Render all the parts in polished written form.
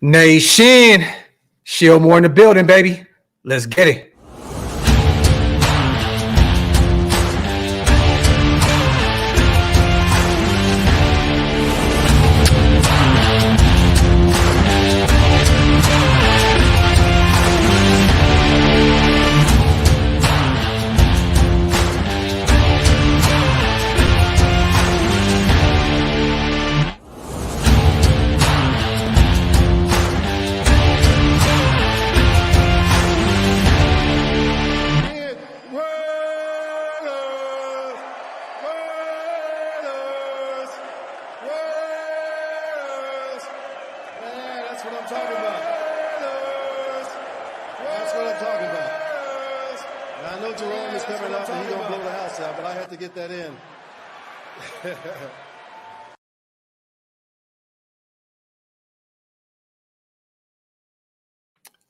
Nation, Shield more in the building, baby. Let's get it.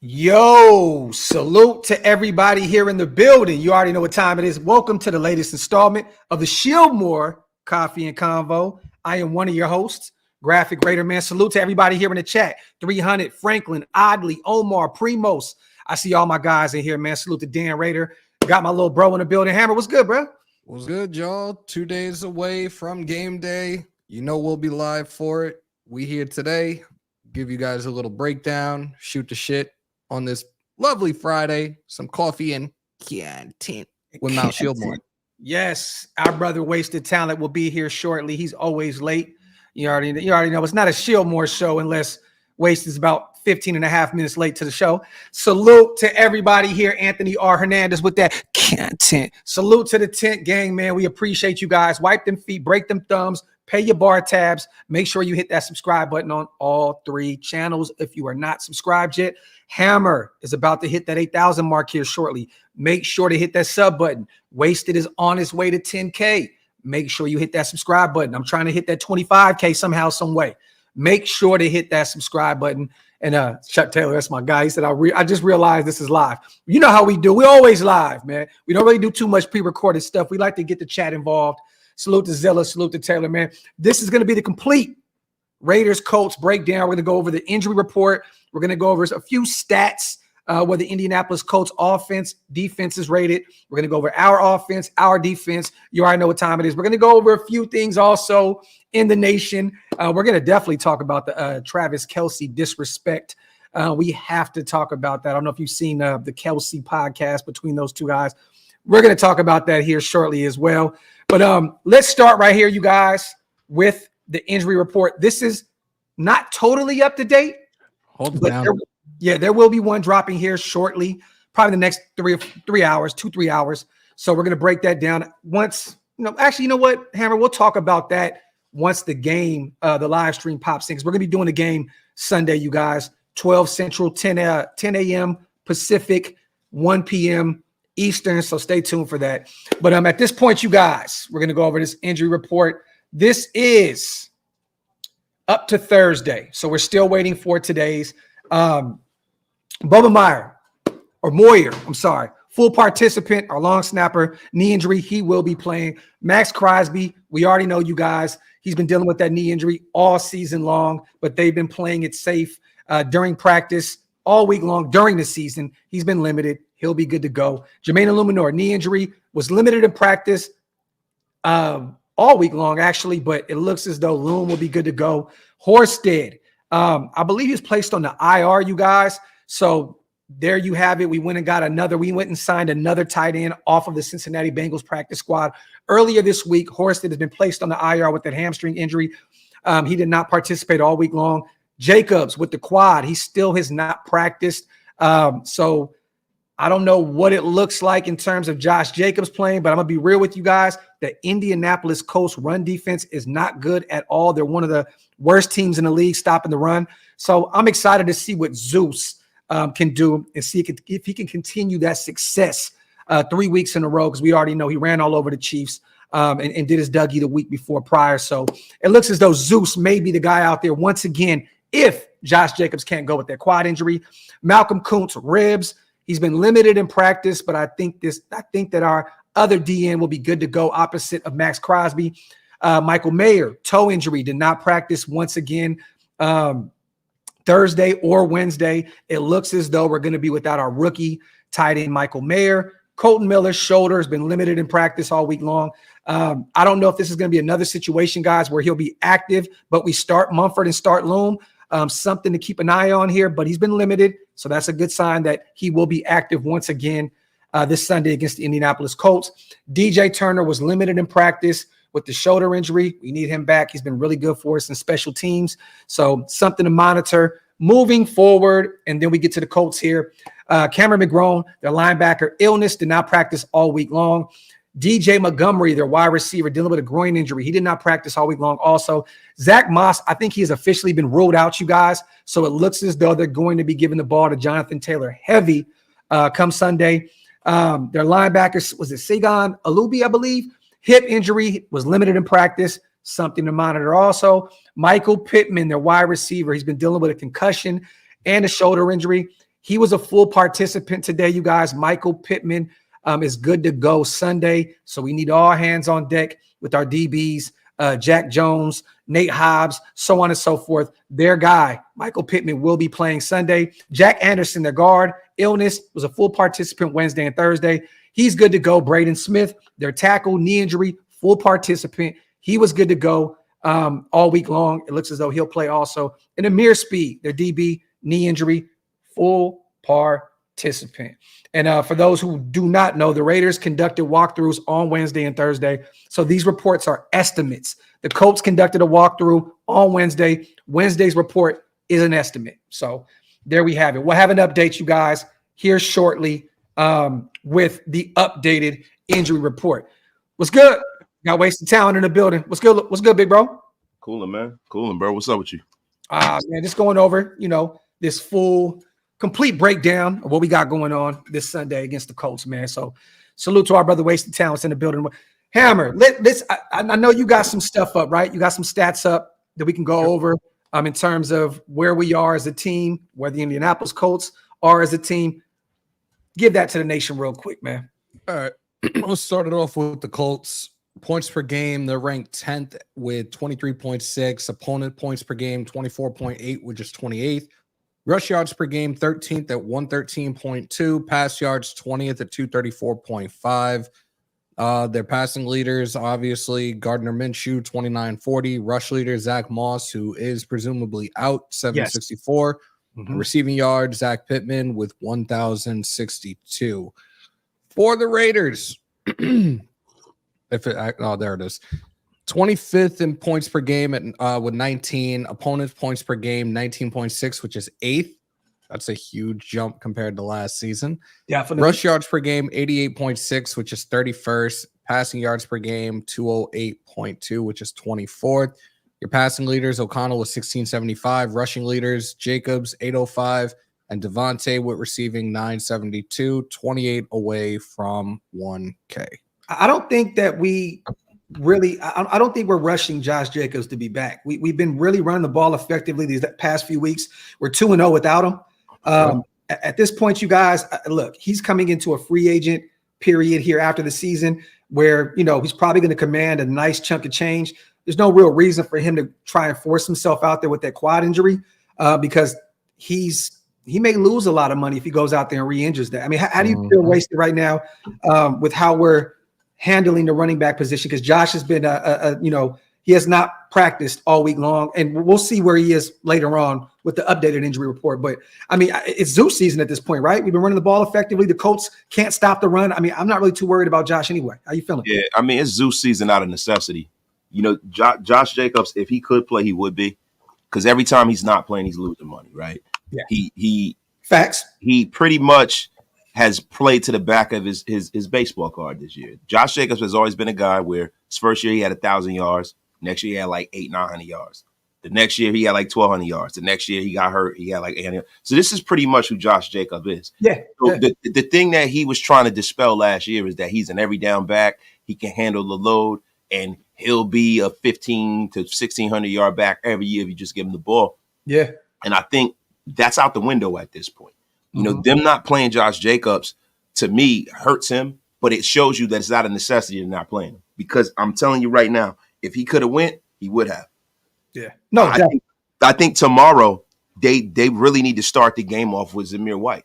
Yo, salute to everybody here in the building. You already know what time it is. Welcome to the latest installment of the Shieldmore Coffee and Convo. I am one of your hosts, Graphic Raider Man. Salute to everybody here in the chat. 300, Franklin, Oddly, Omar, Primos. I see all my guys in here, man. Salute to Dan Raider. Got my little bro in the building. Hammer, what's good, bro? What's good, y'all? 2 days away from game day. You know we'll be live for it. We here today. Give you guys a little breakdown, shoot the shit on this lovely Friday, some coffee and content with Mount Shieldmore. Yes, our brother Wasted Talent will be here shortly. He's always late. You already know it's not a Shieldmore show unless Waste is about 15 and a half minutes late to the show. Salute to everybody here. Anthony R. Hernandez with that content. Salute to the tent gang, man. We appreciate you guys. Wipe them feet, break them thumbs, pay your bar tabs. Make sure you hit that subscribe button on all 3 channels if you are not subscribed yet. Hammer is about to hit that 8,000 mark here shortly. Make sure to hit that sub button. Wasted is on his way to 10K. Make sure you hit that subscribe button. I'm trying to hit that 25K somehow, some way. Make sure to hit that subscribe button. And Chuck Taylor, that's my guy. He said, I just realized this is live. You know how we do. We always live, man. We don't really do too much pre-recorded stuff. We like to get the chat involved. Salute to Zilla. Salute to Taylor, man. This is going to be the complete Raiders-Colts breakdown. We're going to go over the injury report. We're going to go over a few stats where the Indianapolis Colts offense, defense is rated. We're going to go over our offense, our defense. You already know what time it is. We're going to go over a few things also in the nation. We're going to definitely talk about the Travis Kelce disrespect. We have to talk about that. I don't know if you've seen the Kelce podcast between those two guys. We're going to talk about that here shortly as well. But let's start right here, you guys, with the injury report. This is not totally up to date. Hold it down. There will be one dropping here shortly, probably the next 3 hours, 2-3 hours. So we're going to break that down once. Actually, you know what, Hammer? We'll talk about that once the game, the live stream pops in. Because we're going to be doing the game Sunday, you guys. 12 Central, 10 a.m. Pacific, 1 p.m. Eastern. So stay tuned for that. But at this point, you guys, we're going to go over this injury report. This is up to Thursday. So we're still waiting for today's Bobenmoyer, or Moyer, I'm sorry. Full participant, our long snapper, knee injury. He will be playing. Maxx Crosby, we already know, you guys. He's been dealing with that knee injury all season long, but they've been playing it safe during practice all week long during the season. He's been limited. He'll be good to go. Jermaine Illuminor, knee injury, was limited in practice all week long, actually, but it looks as though Loom will be good to go. Horsted, I believe he's placed on the IR, you guys. So there you have it. We went and signed another tight end off of the Cincinnati Bengals practice squad earlier this week. Horsted has been placed on the IR with that hamstring injury. He did not participate all week long. Jacobs with the quad, he still has not practiced. So I don't know what it looks like in terms of Josh Jacobs playing, but I'm going to be real with you guys. The Indianapolis Colts run defense is not good at all. They're one of the worst teams in the league stopping the run. So I'm excited to see what Zeus can do and see if he can continue that success 3 weeks in a row, because we already know he ran all over the Chiefs and did his Dougie the week before prior. So it looks as though Zeus may be the guy out there once again if Josh Jacobs can't go with that quad injury. Malcolm Kuntz, ribs. He's been limited in practice, but I think that our other DN will be good to go opposite of Maxx Crosby. Michael Mayer, toe injury, did not practice once again. Thursday or Wednesday, it looks as though we're going to be without our rookie tight end, Michael Mayer. Colton Miller's shoulder has been limited in practice all week long. I don't know if this is going to be another situation, guys, where he'll be active, but we start Mumford and start Loom. Something to keep an eye on here, but he's been limited. So that's a good sign that he will be active once again this Sunday against the Indianapolis Colts. DJ Turner was limited in practice with the shoulder injury. We need him back. He's been really good for us in special teams. So something to monitor moving forward. And then we get to the Colts here. Cameron McGrone, their linebacker, illness, did not practice all week long. DJ Montgomery, their wide receiver, dealing with a groin injury. He did not practice all week long also. Zach Moss, I think he has officially been ruled out, you guys. So it looks as though they're going to be giving the ball to Jonathan Taylor heavy come Sunday. Their linebackers, was it Sagan Alubi, I believe? Hip injury, was limited in practice. Something to monitor also. Michael Pittman, their wide receiver, he's been dealing with a concussion and a shoulder injury. He was a full participant today, you guys. Michael Pittman is good to go Sunday. So we need all hands on deck with our DBs, Jack Jones, Nate Hobbs, so on and so forth. Their guy, Michael Pittman, will be playing Sunday. Jack Anderson, their guard, illness, was a full participant Wednesday and Thursday. He's good to go. Braden Smith, their tackle, knee injury, full participant. He was good to go all week long. It looks as though he'll play also. And Amir Speed, their DB, knee injury, full participant. And for those who do not know, the Raiders conducted walkthroughs on Wednesday and Thursday. So these reports are estimates. The Colts conducted a walkthrough on Wednesday. Wednesday's report is an estimate. So there we have it. We'll have an update, you guys, here shortly with the updated injury report. What's good? Got wasted talent in the building. What's good? What's good, big bro? Coolin', man. Coolin', bro. What's up with you? Man, just going over, this full complete breakdown of what we got going on this Sunday against the Colts, man. So salute to our brother Wasted Talents in the building. Hammer, I know you got some stuff up, right? You got some stats up that we can go over in terms of where we are as a team, where the Indianapolis Colts are as a team. Give that to the nation real quick, man. All right. Let's start it off with the Colts. Points per game, they're ranked 10th with 23.6. Opponent points per game, 24.8, which is 28th. Rush yards per game, 13th at 113.2. Pass yards, 20th at 234.5. Their passing leaders, obviously, Gardner Minshew, 2940. Rush leader, Zach Moss, who is presumably out, 764. Yes. Mm-hmm. Receiving yards, Zach Pittman with 1,062. For the Raiders, there it is. 25th in points per game with 19. Opponents points per game 19.6, which is 8th. That's a huge jump compared to last season. Definitely. Rush yards per game 88.6, which is 31st. Passing yards per game 208.2, which is 24th. Your passing leaders, O'Connell with 1675. Rushing leaders, Jacobs 805, and Devontae with receiving 972, 28 away from 1K. I don't think that we really, I don't think we're rushing Josh Jacobs to be back. We've been really running the ball effectively these past few weeks. We're 2-0 without him. At this point, you guys, look, he's coming into a free agent period here after the season where, he's probably going to command a nice chunk of change. There's no real reason for him to try and force himself out there with that quad injury because he may lose a lot of money if he goes out there and re-injures that. I mean, how do you feel Wasted right now with how we're handling the running back position? Because Josh has been, he has not practiced all week long, and we'll see where he is later on with the updated injury report. But, I mean, it's Zeus season at this point, right? We've been running the ball effectively. The Colts can't stop the run. I mean, I'm not really too worried about Josh anyway. How you feeling? Yeah, I mean, it's Zeus season out of necessity. Josh Jacobs, if he could play, he would be, because every time he's not playing, he's losing money, right? Yeah. He facts. He pretty much has played to the back of his baseball card this year. Josh Jacobs has always been a guy where his first year he had 1,000 yards. Next year he had like 900 yards. The next year he had like 1,200 yards. The next year he got hurt. He had like 800. So this is pretty much who Josh Jacobs is. Yeah. So the thing that he was trying to dispel last year is that he's an every down back. He can handle the load, and he'll be a 1,500 to 1,600 yard back every year if you just give him the ball. Yeah. And I think that's out the window at this point. Them not playing Josh Jacobs, to me, hurts him, but it shows you that it's not a necessity to not playing him. Because I'm telling you right now, if he could have went, he would have. Yeah. No, I think tomorrow they really need to start the game off with Zamir White.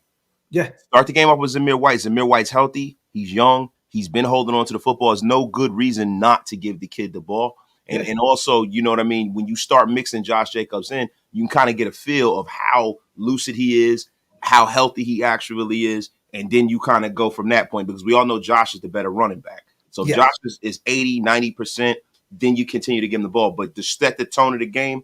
Yeah. Start the game off with Zamir White. Zamir White's healthy. He's young. He's been holding on to the football. There's no good reason not to give the kid the ball. And also, you know what I mean? When you start mixing Josh Jacobs in, you can kind of get a feel of how lucid he is, how healthy he actually is. And then you kind of go from that point, because we all know Josh is the better running back. So if Josh is 80, 90%, then you continue to give him the ball. But to set the tone of the game,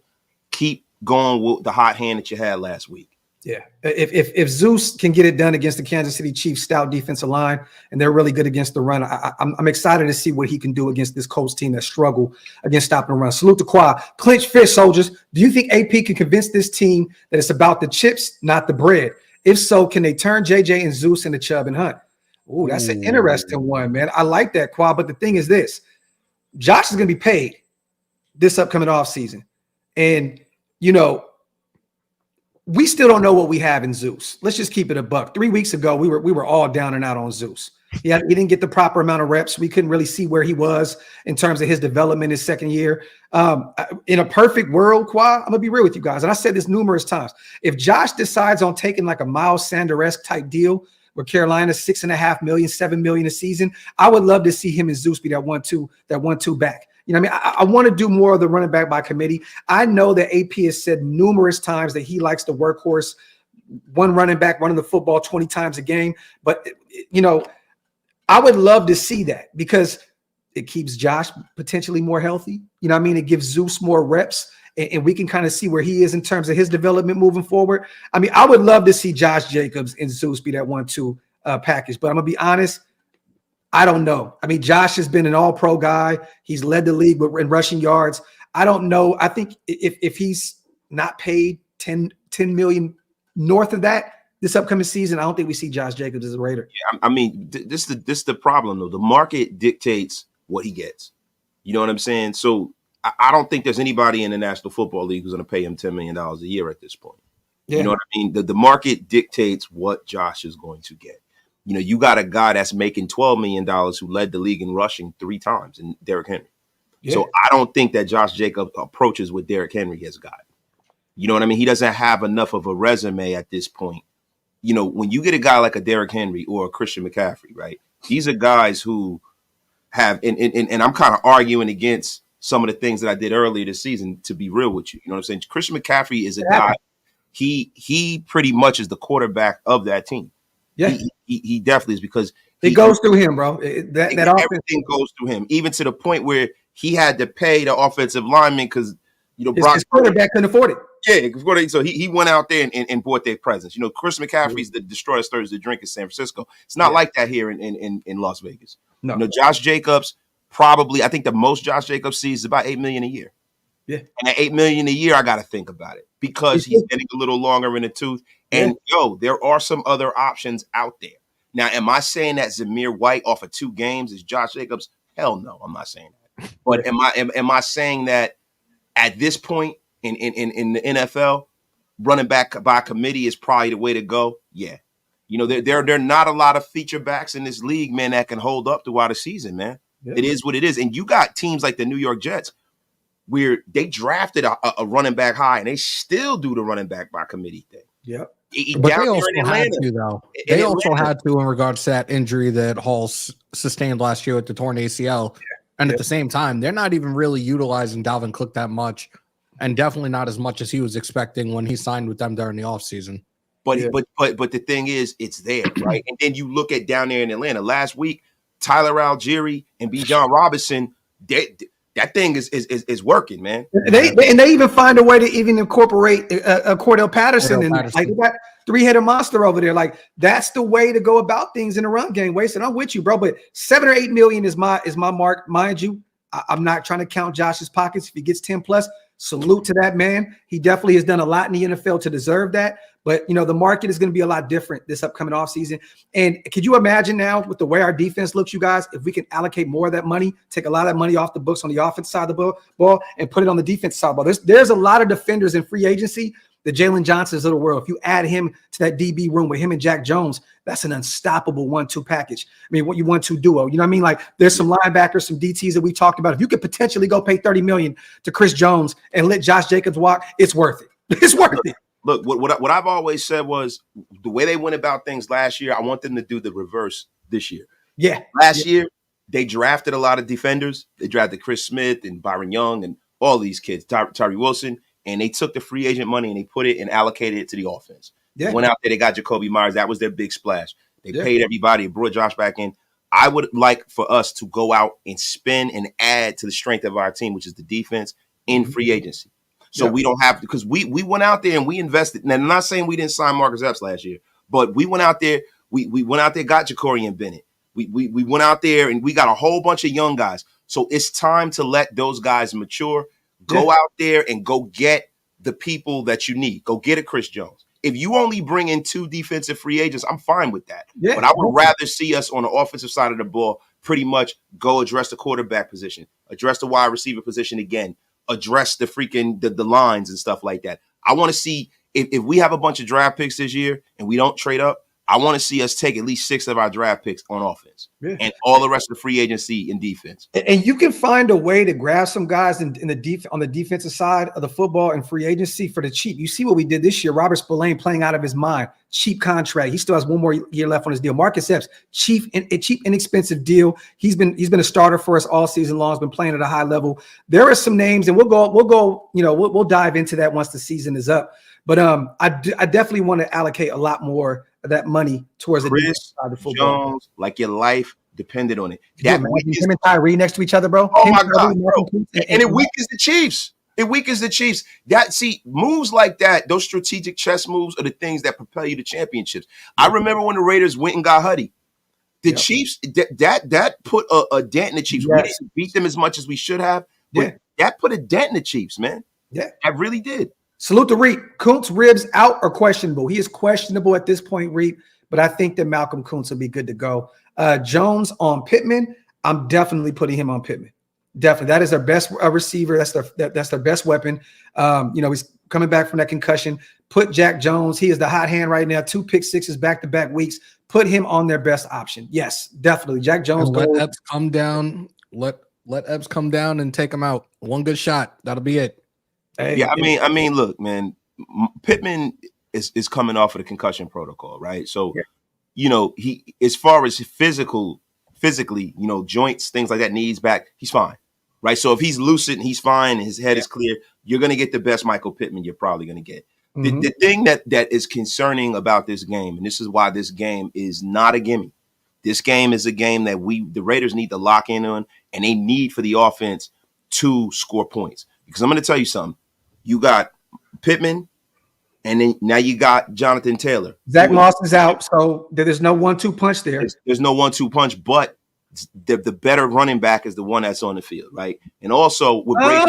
keep going with the hot hand that you had last week. Yeah. If Zeus can get it done against the Kansas City Chiefs stout defensive line, and they're really good against the run, I'm excited to see what he can do against this Colts team that struggle against stopping the run. Salute to Qua. Clinch fist, soldiers. Do you think AP can convince this team that it's about the chips, not the bread? If so, can they turn JJ and Zeus into Chubb and Hunt? Ooh, that's an interesting one, man. I like that, Qua. But the thing is this. Josh is going to be paid this upcoming offseason. And, you know, we still don't know what we have in Zeus. Let's just keep it a buck. 3 weeks ago, we were all down and out on Zeus. He didn't get the proper amount of reps. We couldn't really see where he was in terms of his development his second year. In a perfect world, Qua, I'm going to be real with you guys. And I said this numerous times. If Josh decides on taking like a Miles Sanders-esque type deal where Carolina's $6.5 million, $7 million a season, I would love to see him and Zeus be that 1-2 back. You know what I mean? I want to do more of the running back by committee. I know that AP has said numerous times that he likes the workhorse, one running back running the football 20 times a game. But, you know, I would love to see that because it keeps Josh potentially more healthy. You know what I mean? It gives Zeus more reps, and we can kind of see where he is in terms of his development moving forward. I mean, I would love to see Josh Jacobs and Zeus be that 1-2 package. But I'm going to be honest, I don't know. I mean, Josh has been an all-pro guy. He's led the league in rushing yards. I don't know. I think if he's not paid $10 million north of that this upcoming season, I don't think we see Josh Jacobs as a Raider. Yeah, I mean, this is the problem, though. The market dictates what he gets. You know what I'm saying? So I don't think there's anybody in the National Football League who's going to pay him $10 million a year at this point. Yeah. You know what I mean? The market dictates what Josh is going to get. You know, you got a guy that's making $12 million who led the league in rushing 3 times in Derrick Henry. Yeah. So I don't think that Josh Jacobs approaches what Derrick Henry has got. You know what I mean? He doesn't have enough of a resume at this point. You know, when you get a guy like a Derrick Henry or a Christian McCaffrey, right? These are guys who have, and I'm kind of arguing against some of the things that I did earlier this season, to be real with you. You know what I'm saying? Christian McCaffrey is a guy, he pretty much is the quarterback of that team. Yeah. He definitely is, because it goes through him, bro. That everything goes through him, even to the point where he had to pay the offensive lineman because, you know, his quarterback couldn't afford it. Yeah, so he went out there and bought their presence. You know, Chris McCaffrey's the destroyer stirs the drink in San Francisco. It's not like that here in Las Vegas. No. You know, Josh Jacobs probably, I think the most Josh Jacobs sees is about $8 million a year. Yeah, and at $8 million a year, I got to think about it because he's getting a little longer in the tooth. And there are some other options out there. Now, am I saying that Zamir White off of 2 games is Josh Jacobs? Hell no, I'm not saying that. But am I saying that at this point in the NFL, running back by committee is probably the way to go? Yeah. You know, there are not a lot of feature backs in this league, man, that can hold up throughout a season, man. Yeah. It is what it is. And you got teams like the New York Jets where they drafted a running back high and they still do the running back by committee thing. Yep. But they also had to, though. They also had to in regards to that injury that Hall sustained last year with the torn ACL. Yeah. And at the same time, they're not even really utilizing Dalvin Cook that much, and definitely not as much as he was expecting when he signed with them during the offseason. But the thing is, it's there, right? And then you look at down there in Atlanta last week, Tyler Algieri and Bijan Robinson, that thing is working, man. They even find a way to even incorporate Cordell Patterson and like that 3-headed monster over there. Like, that's the way to go about things in the run game. Wasted. I'm with you, bro. But $7 or $8 million is my mark, mind you. I'm not trying to count Josh's pockets. If he gets 10 plus, salute to that man. He definitely has done a lot in the NFL to deserve that. But, you know, the market is going to be a lot different this upcoming offseason. And could you imagine now with the way our defense looks, you guys, if we can allocate more of that money, take a lot of that money off the books on the offense side of the ball and put it on the defense side of the ball. There's a lot of defenders in free agency, the Jalen Johnsons of the world. If you add him to that DB room with him and Jack Jones, that's an unstoppable 1-2 package. I mean, what you 1-2 duo, you know what I mean? Like, there's some linebackers, some DTs that we talked about. If you could potentially go pay $30 million to Chris Jones and let Josh Jacobs walk, it's worth it. It's worth it. Look, what I've always said was the way they went about things last year, I want them to do the reverse this year. Yeah. Last year, they drafted a lot of defenders. They drafted Chris Smith and Byron Young and all these kids, Tyree Wilson, and they took the free agent money and they put it and allocated it to the offense. Yeah. They went out there, they got Jacoby Myers. That was their big splash. They paid everybody, brought Josh back in. I would like for us to go out and spend and add to the strength of our team, which is the defense in free agency. So we don't have to, because we went out there and we invested. Now, I'm not saying we didn't sign Marcus Epps last year, but we went out there, we went out there, got Jacorian Bennett. We went out there and we got a whole bunch of young guys. So it's time to let those guys mature. Go out there and go get the people that you need. Go get a Chris Jones. If you only bring in 2 defensive free agents, I'm fine with that. Yeah. But I would rather see us on the offensive side of the ball pretty much go address the quarterback position, address the wide receiver position again, address the freaking the lines and stuff like that. I want to see if we have a bunch of draft picks this year and we don't trade up, I want to see us take at least 6 of our draft picks on offense and all the rest of the free agency in defense. And you can find a way to grab some guys on the defensive side of the football and free agency for the cheap. You see what we did this year. Robert Spillane playing out of his mind, cheap contract. He still has 1 more year left on his deal. Marcus Epps, cheap, inexpensive deal. He's been a starter for us all season long. He's been playing at a high level. There are some names, and we'll go. We'll dive into that once the season is up. But I definitely want to allocate a lot more of that money towards the defensive side of football. Jones, like your life depended on it. Him and Tyree next to each other, bro. Oh my God, bro. And it weakens the Chiefs. It weakens the Chiefs. Moves like that, those strategic chess moves are the things that propel you to championships. I remember when the Raiders went and got Huddy. The Chiefs, that put a dent in the Chiefs. We didn't beat them as much as we should have, but that put a dent in the Chiefs, man. Yeah, that really did. Salute to Reap. Kuntz ribs out or questionable? He is questionable at this point, Reap, but I think that Malcolm Kuntz will be good to go. Jones on Pittman. I'm definitely putting him on Pittman. Definitely. That is their best receiver. That's their best weapon. He's coming back from that concussion. Put Jack Jones. He is the hot hand right now. 2 pick sixes back-to-back weeks. Put him on their best option. Yes, definitely. Jack Jones. Let Epps come down. Let Epps come down and take him out. 1 good shot. That'll be it. Hey, I mean, look, man, Pittman is coming off of the concussion protocol, right? So, he, as far as physically, joints, things like that, knees back, he's fine, right? So if he's lucid and he's fine, and his head is clear, you're going to get the best Michael Pittman you're probably going to get. Mm-hmm. The thing that is concerning about this game, and this is why this game is not a gimme. This game is a game that the Raiders need to lock in on, and they need for the offense to score points. Because I'm going to tell you something. You got Pittman, and then now you got Jonathan Taylor. Zach Moss is out, so there's no 1-2 punch there. There's no 1-2 punch, but the better running back is the one that's on the field, right? And also with Brady.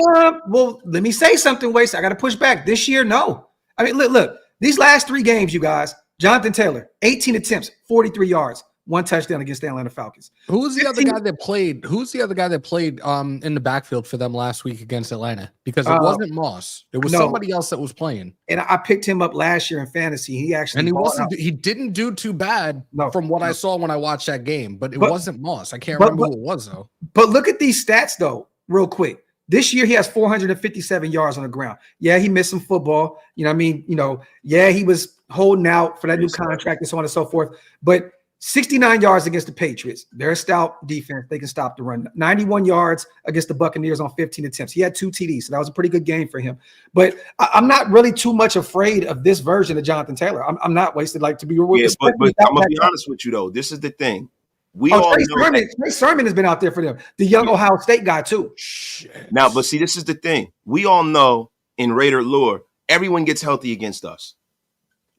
Well, let me say something, Waste. I got to push back. This year, no. I mean, look. These last 3 games, you guys, Jonathan Taylor, 18 attempts, 43 yards. 1 touchdown against the Atlanta Falcons. Who's the other guy that played? Who's the other guy that played in the backfield for them last week against Atlanta? Because it wasn't Moss. It was somebody else that was playing. And I picked him up last year in fantasy. He didn't do too bad from what I saw when I watched that game. But it wasn't Moss. I can't remember who it was though. But look at these stats though, real quick. This year he has 457 yards on the ground. Yeah, he missed some football. He was holding out for that new contract and so on and so forth. But 69 yards against the Patriots. They're a stout defense. They can stop the run. 91 yards against the Buccaneers on 15 attempts. He had 2 TDs, so that was a pretty good game for him. But I'm not really too much afraid of this version of Jonathan Taylor. I'm not wasted like to be. Yeah, but I'm gonna be honest with you though. This is the thing. Trey Sermon has been out there for them. The young Ohio State guy too. Shit. Now, but see, this is the thing. We all know in Raider lore, everyone gets healthy against us.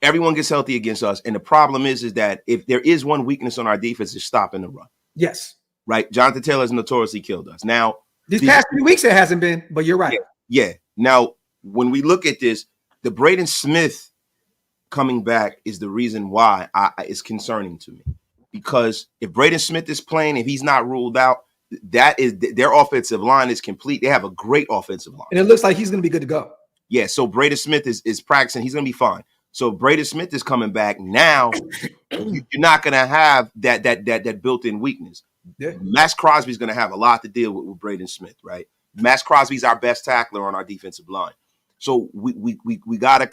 Everyone gets healthy against us. And the problem is that if there is one weakness on our defense, it's stopping the run. Yes. Right. Jonathan Taylor has notoriously killed us. Now, these past 3 weeks, it hasn't been, but you're right. Yeah. Now, when we look at this, the Braden Smith coming back is the reason why it's concerning to me. Because if Braden Smith is playing, if he's not ruled out, that is their offensive line is complete. They have a great offensive line. And it looks like he's going to be good to go. Yeah. So Braden Smith is practicing. He's going to be fine. So Braden Smith is coming back now. You're not going to have that built-in weakness. Yeah. Maxx Crosby is going to have a lot to deal with Braden Smith, right? Maxx Crosby's our best tackler on our defensive line. So we got to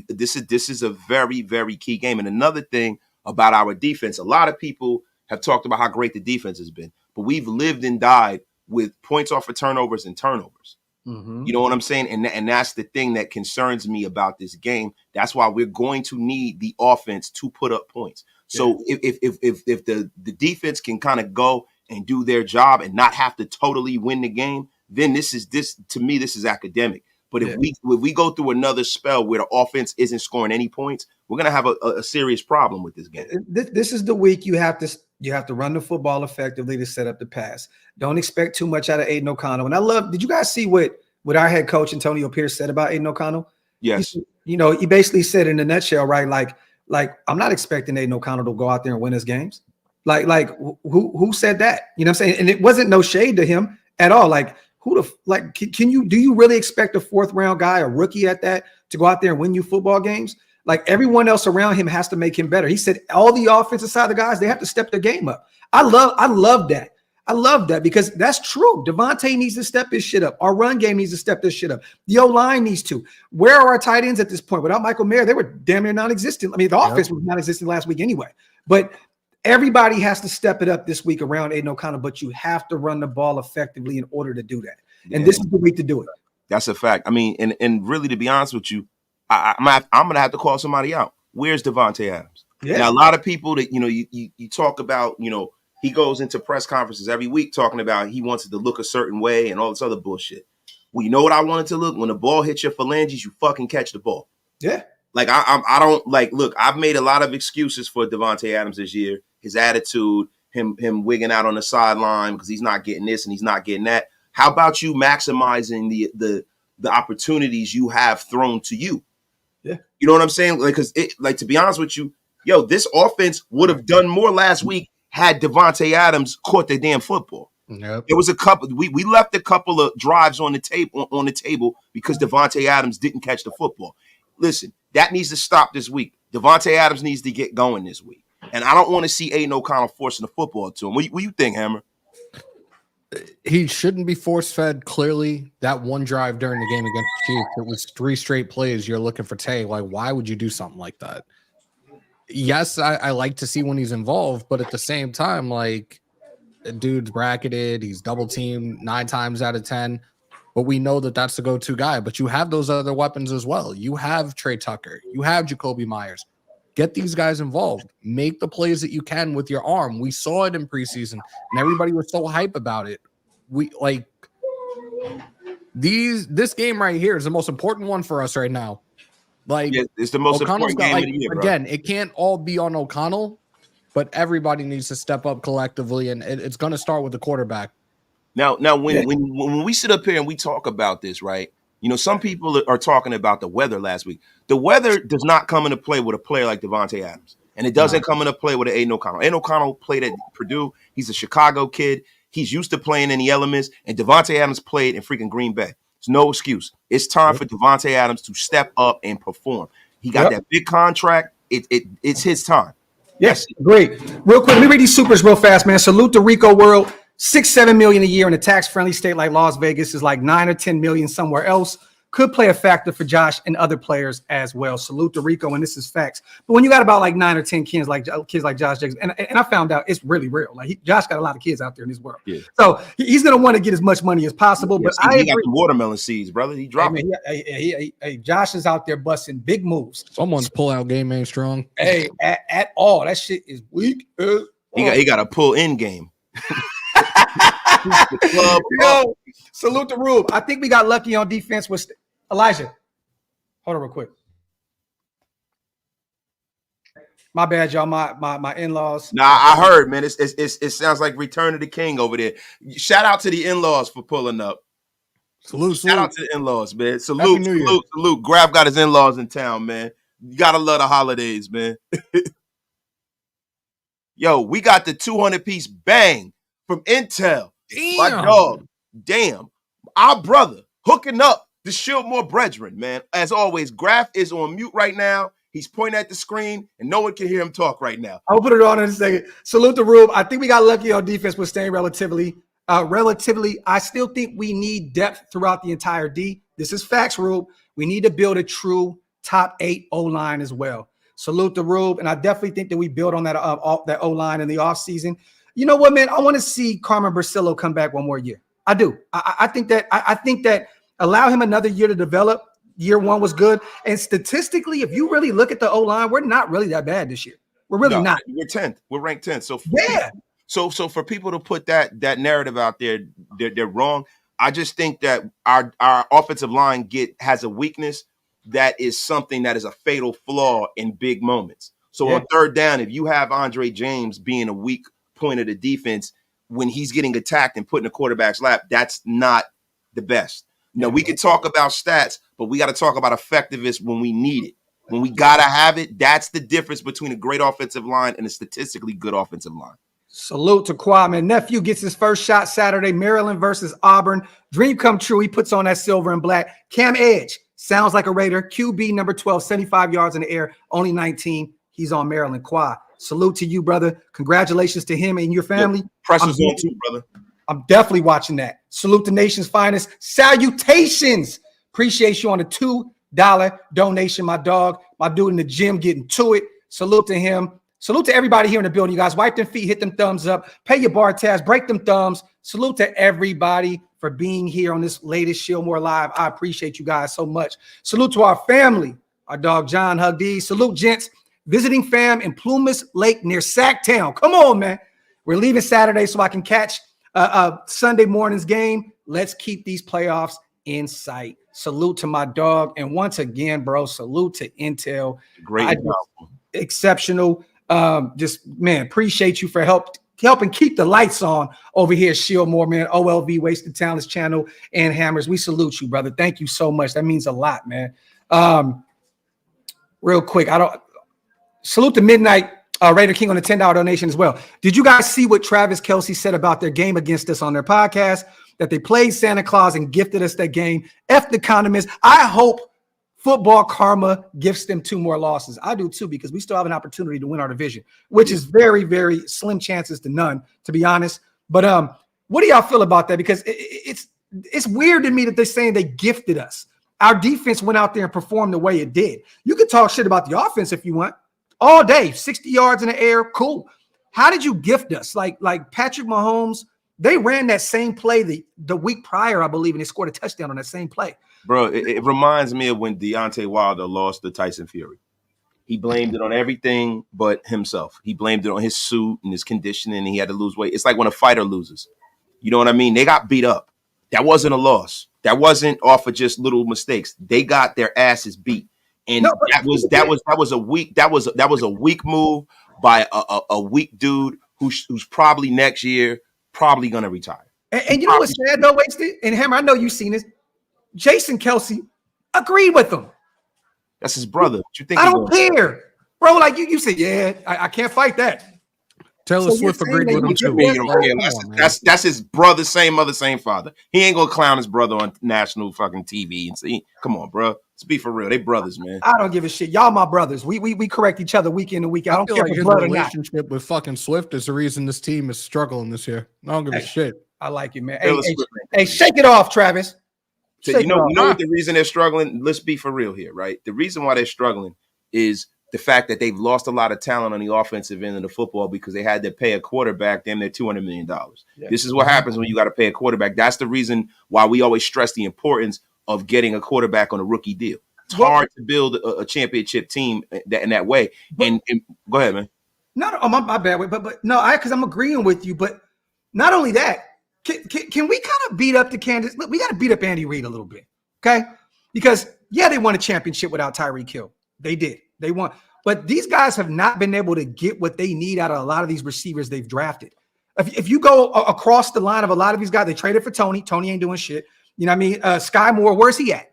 This is a very, very key game. And another thing about our defense, a lot of people have talked about how great the defense has been, but we've lived and died with points off of turnovers and turnovers. Mm-hmm. You know what I'm saying? And that's the thing that concerns me about this game. That's why we're going to need the offense to put up points. So if the defense can kind of go and do their job and not have to totally win the game, then this to me this is academic. But if we go through another spell where the offense isn't scoring any points, we're gonna have a serious problem with this game. This is the week you have to run the football effectively to set up the pass. Don't expect too much out of Aiden O'Connell. And did you guys see what our head coach Antonio Pierce said about Aiden O'Connell? Yes. He basically said in a nutshell, right? Like I'm not expecting Aiden O'Connell to go out there and win his games. Like who said that? You know what I'm saying? And it wasn't no shade to him at all. Like do you really expect a 4th round guy, a rookie at that, to go out there and win you football games? Like everyone else around him has to make him better. He said all the offensive side of the guys, they have to step their game up. I love that. I love that because that's true. Devontae needs to step his shit up. Our run game needs to step this shit up. The O-line needs to. Where are our tight ends at this point? Without Michael Mayer, they were damn near non-existent. I mean, the offense was non-existent last week anyway. But everybody has to step it up this week around Aiden O'Connell, but you have to run the ball effectively in order to do that. And this is the week to do it. That's a fact. I mean, and really, to be honest with you, I'm going to have to call somebody out. Where's Davante Adams? Yeah. Now, a lot of people that, you talk about, he goes into press conferences every week talking about he wants it to look a certain way and all this other bullshit. Well, you know what I want it to look? When the ball hits your phalanges, you fucking catch the ball. Yeah. Like, I don't, like, look, I've made a lot of excuses for Davante Adams this year. His attitude, him wigging out on the sideline because he's not getting this and he's not getting that. How about you maximizing the opportunities you have thrown to you? Yeah. You know what I'm saying? Like, to be honest with you, this offense would have done more last week had Davante Adams caught the damn football. Yep. There was a couple. We left a couple of drives on the table because Davante Adams didn't catch the football. Listen, that needs to stop this week. Davante Adams needs to get going this week, and I don't want to see Aiden O'Connell forcing the football to him. What do you think, Hammer? He shouldn't be force-fed. Clearly, that one drive during the game against the Chiefs, it was 3 straight plays. You're looking for Tay. Like, why would you do something like that? Yes, I like to see when he's involved, but at the same time, like, dude's bracketed. He's double-teamed 9 times out of 10. But we know that that's the go-to guy. But you have those other weapons as well. You have Trey Tucker. You have Jacoby Myers. Get these guys involved. Make the plays that you can with your arm. We saw it in preseason, and everybody was so hype about it. This game right here is the most important one for us right now. Like, it's the most important game of the year, bro. Again, it can't all be on O'Connell, but everybody needs to step up collectively, and it's going to start with the quarterback. Now, when we sit up here and we talk about this, right? Some people are talking about the weather last week. The weather does not come into play with a player like Davante Adams, and it doesn't come into play with Aiden O'Connell. Aiden O'Connell played at Purdue. He's a Chicago kid. He's used to playing in the elements, and Davante Adams played in freaking Green Bay. It's no excuse. It's time for Davante Adams to step up and perform. He got that big contract. It's his time. Yes, great. Real quick, let me read these supers real fast, man. Salute to Rico World. 6-7 million a year in a tax-friendly state like Las Vegas is like 9 or 10 million somewhere else. Could play a factor for Josh and other players as well. Salute to Rico, and this is facts. But when you got about like 9 or 10 kids like Josh Jacobs, and I found out it's really real. Like Josh got a lot of kids out there in this world, so he's gonna want to get as much money as possible. But he got the watermelon seeds, brother. He dropped it. Hey, Josh is out there busting big moves. Someone's pull-out game ain't strong. Hey, at all, that shit is weak. He got a pull-in game. Yo, salute the Rube. I think we got lucky on defense with Elijah. Hold on real quick. My bad, y'all. My in-laws. Nah, I heard, man. It sounds like Return of the King over there. Shout out to the in-laws for pulling up. Shout out to the in-laws, man. Salute. Grab got his in-laws in town, man. You gotta love the holidays, man. Yo, we got the 200-piece bang from Intel. Damn. My dog. Damn. Our brother hooking up the Shieldmore brethren, man. As always, Graf is on mute right now. He's pointing at the screen, and no one can hear him talk right now. I'll put it on in a second. Salute the Rube. I think we got lucky on defense with staying relatively. I still think we need depth throughout the entire D. This is facts, Rube. We need to build a true top 8 O-line as well. Salute to Rube, and I definitely think that we build on that O-line in the offseason. You know what, man? I want to see Carmen Bracillo come back one more year. I do. I think that allow him another year to develop. Year 1 was good, and statistically, if you really look at the O-line, we're not really that bad this year. We're really not. We're 10th. We're ranked 10th. So So for people to put that narrative out there, they're wrong. I just think that our offensive line has a weakness that is something that is a fatal flaw in big moments. So on third down, if you have Andre James being a weak point of the defense when he's getting attacked and put in the quarterback's lap, that's not the best. Now, we can talk about stats, but we got to talk about effectiveness when we need it. When we got to have it, that's the difference between a great offensive line and a statistically good offensive line. Salute to Kwame. Nephew gets his first shot Saturday, Maryland versus Auburn. Dream come true. He puts on that silver and black. Cam Edge sounds like a Raider. QB number 12, 75 yards in the air, only 19. He's on Maryland. Qua. Salute to you, brother. Congratulations to him and your family. Pressure's on too, brother. I'm definitely watching that. Salute the nation's finest. Salutations. Appreciate you on the $2 donation, my dog. My dude in the gym getting to it. Salute to him. Salute to everybody here in the building, you guys. Wipe them feet, hit them thumbs up, pay your bar tabs, break them thumbs. Salute to everybody for being here on this latest Shieldmore Live. I appreciate you guys so much. Salute to our family, our dog John Hugdee. Salute, gents. Visiting fam in Plumas Lake near Sacktown. Come on, man. We're leaving Saturday so I can catch Sunday morning's game. Let's keep these playoffs in sight. Salute to my dog. And once again, bro, salute to Intel. Great. Exceptional. Just, man, appreciate you for helping keep the lights on over here at Shieldmore, man. OLV, Wasted Talents channel, and Hammers. We salute you, brother. Thank you so much. That means a lot, man. Real quick, salute to Midnight Raider King on the $10 donation as well. Did you guys see what Travis Kelce said about their game against us on their podcast? That they played Santa Claus and gifted us that game. F the economists. I hope football karma gifts them 2 more losses. I do too, because we still have an opportunity to win our division, which is very, very slim chances to none, to be honest. But what do y'all feel about that? Because it's weird to me that they're saying they gifted us. Our defense went out there and performed the way it did. You can talk shit about the offense if you want. All day, 60 yards in the air, cool. How did you gift us? Like Patrick Mahomes, they ran that same play the week prior, I believe, and they scored a touchdown on that same play. Bro, it reminds me of when Deontay Wilder lost to Tyson Fury. He blamed it on everything but himself. He blamed it on his suit and his conditioning, and he had to lose weight. It's like when a fighter loses. You know what I mean? They got beat up. That wasn't a loss. That wasn't off of just little mistakes. They got their asses beat. And that was a weak move by a weak dude who's probably next year probably gonna retire. And you know what's sad though, Wasted? And Hammer, I know you've seen this. Jason Kelce agreed with him. That's his brother. What you think? I don't care, bro. Like you said, yeah, I can't fight that. Taylor Swift agreed with him too. That's his brother, same mother, same father. He ain't gonna clown his brother on national fucking TV and say, "Come on, bro. Let's be for real. They brothers, man." I don't give a shit. Y'all my brothers. We correct each other week in and week out. I don't care like if his blood relationship with fucking Swift is the reason this team is struggling this year. I don't give a shit. I like you, man. Hey, shake it off, Travis. So you know what the reason they're struggling? Let's be for real here, right? The reason why they're struggling is the fact that they've lost a lot of talent on the offensive end of the football because they had to pay a quarterback damn near $200 million. Yeah. This is what happens when you got to pay a quarterback. That's the reason why we always stress the importance of getting a quarterback on a rookie deal. It's hard to build a championship team in that way. And go ahead, man. My bad. But no, because I'm agreeing with you. But not only that, can we kind of beat up the Kansas? Look, we got to beat up Andy Reid a little bit, okay? Because they won a championship without Tyreek Hill. They did. They won. But these guys have not been able to get what they need out of a lot of these receivers they've drafted. If you go across the line of a lot of these guys, they traded for Tony. Tony ain't doing shit. You know what I mean? Sky Moore, where's he at?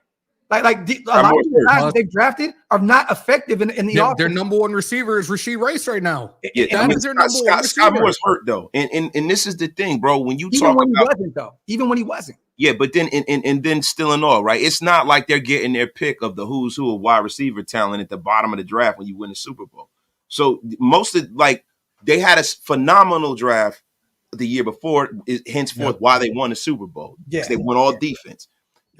A lot of these guys they've drafted are not effective in the offense. Their number one receiver is Rashee Rice right now. Yeah, that is their number one receiver. Sky Moore's hurt though, and this is the thing, bro. When you even when he wasn't. Yeah, but then and then still in all, right? It's not like they're getting their pick of the who's who of wide receiver talent at the bottom of the draft when you win the Super Bowl. So most of they had a phenomenal draft the year before, henceforth why they won the Super Bowl. Yeah, they won all defense.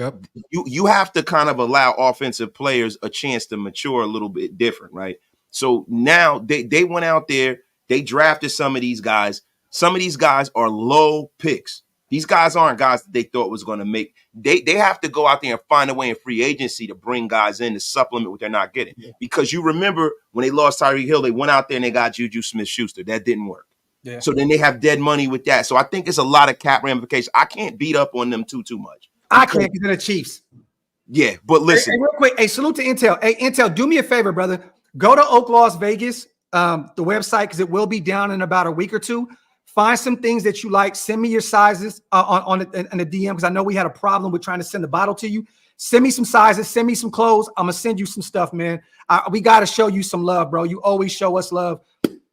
Yep. You have to kind of allow offensive players a chance to mature a little bit different, right? So now they went out there, they drafted some of these guys. Some of these guys are low picks. These guys aren't guys that they thought was going to make. They have to go out there and find a way in free agency to bring guys in to supplement what they're not getting. Yeah. Because you remember when they lost Tyreek Hill, they went out there and they got Juju Smith-Schuster. That didn't work. Yeah. So then they have dead money with that. So I think it's a lot of cap ramifications. I can't beat up on them too much. I can't because they're the Chiefs. Yeah, but listen. Hey, real quick, hey, salute to Intel. Hey, Intel, do me a favor, brother. Go to Oak Las Vegas, the website, because it will be down in about a week or two. Find some things that you like. Send me your sizes on the DM, because I know we had a problem with trying to send the bottle to you. Send me some sizes. Send me some clothes. I'm going to send you some stuff, man. We got to show you some love, bro. You always show us love.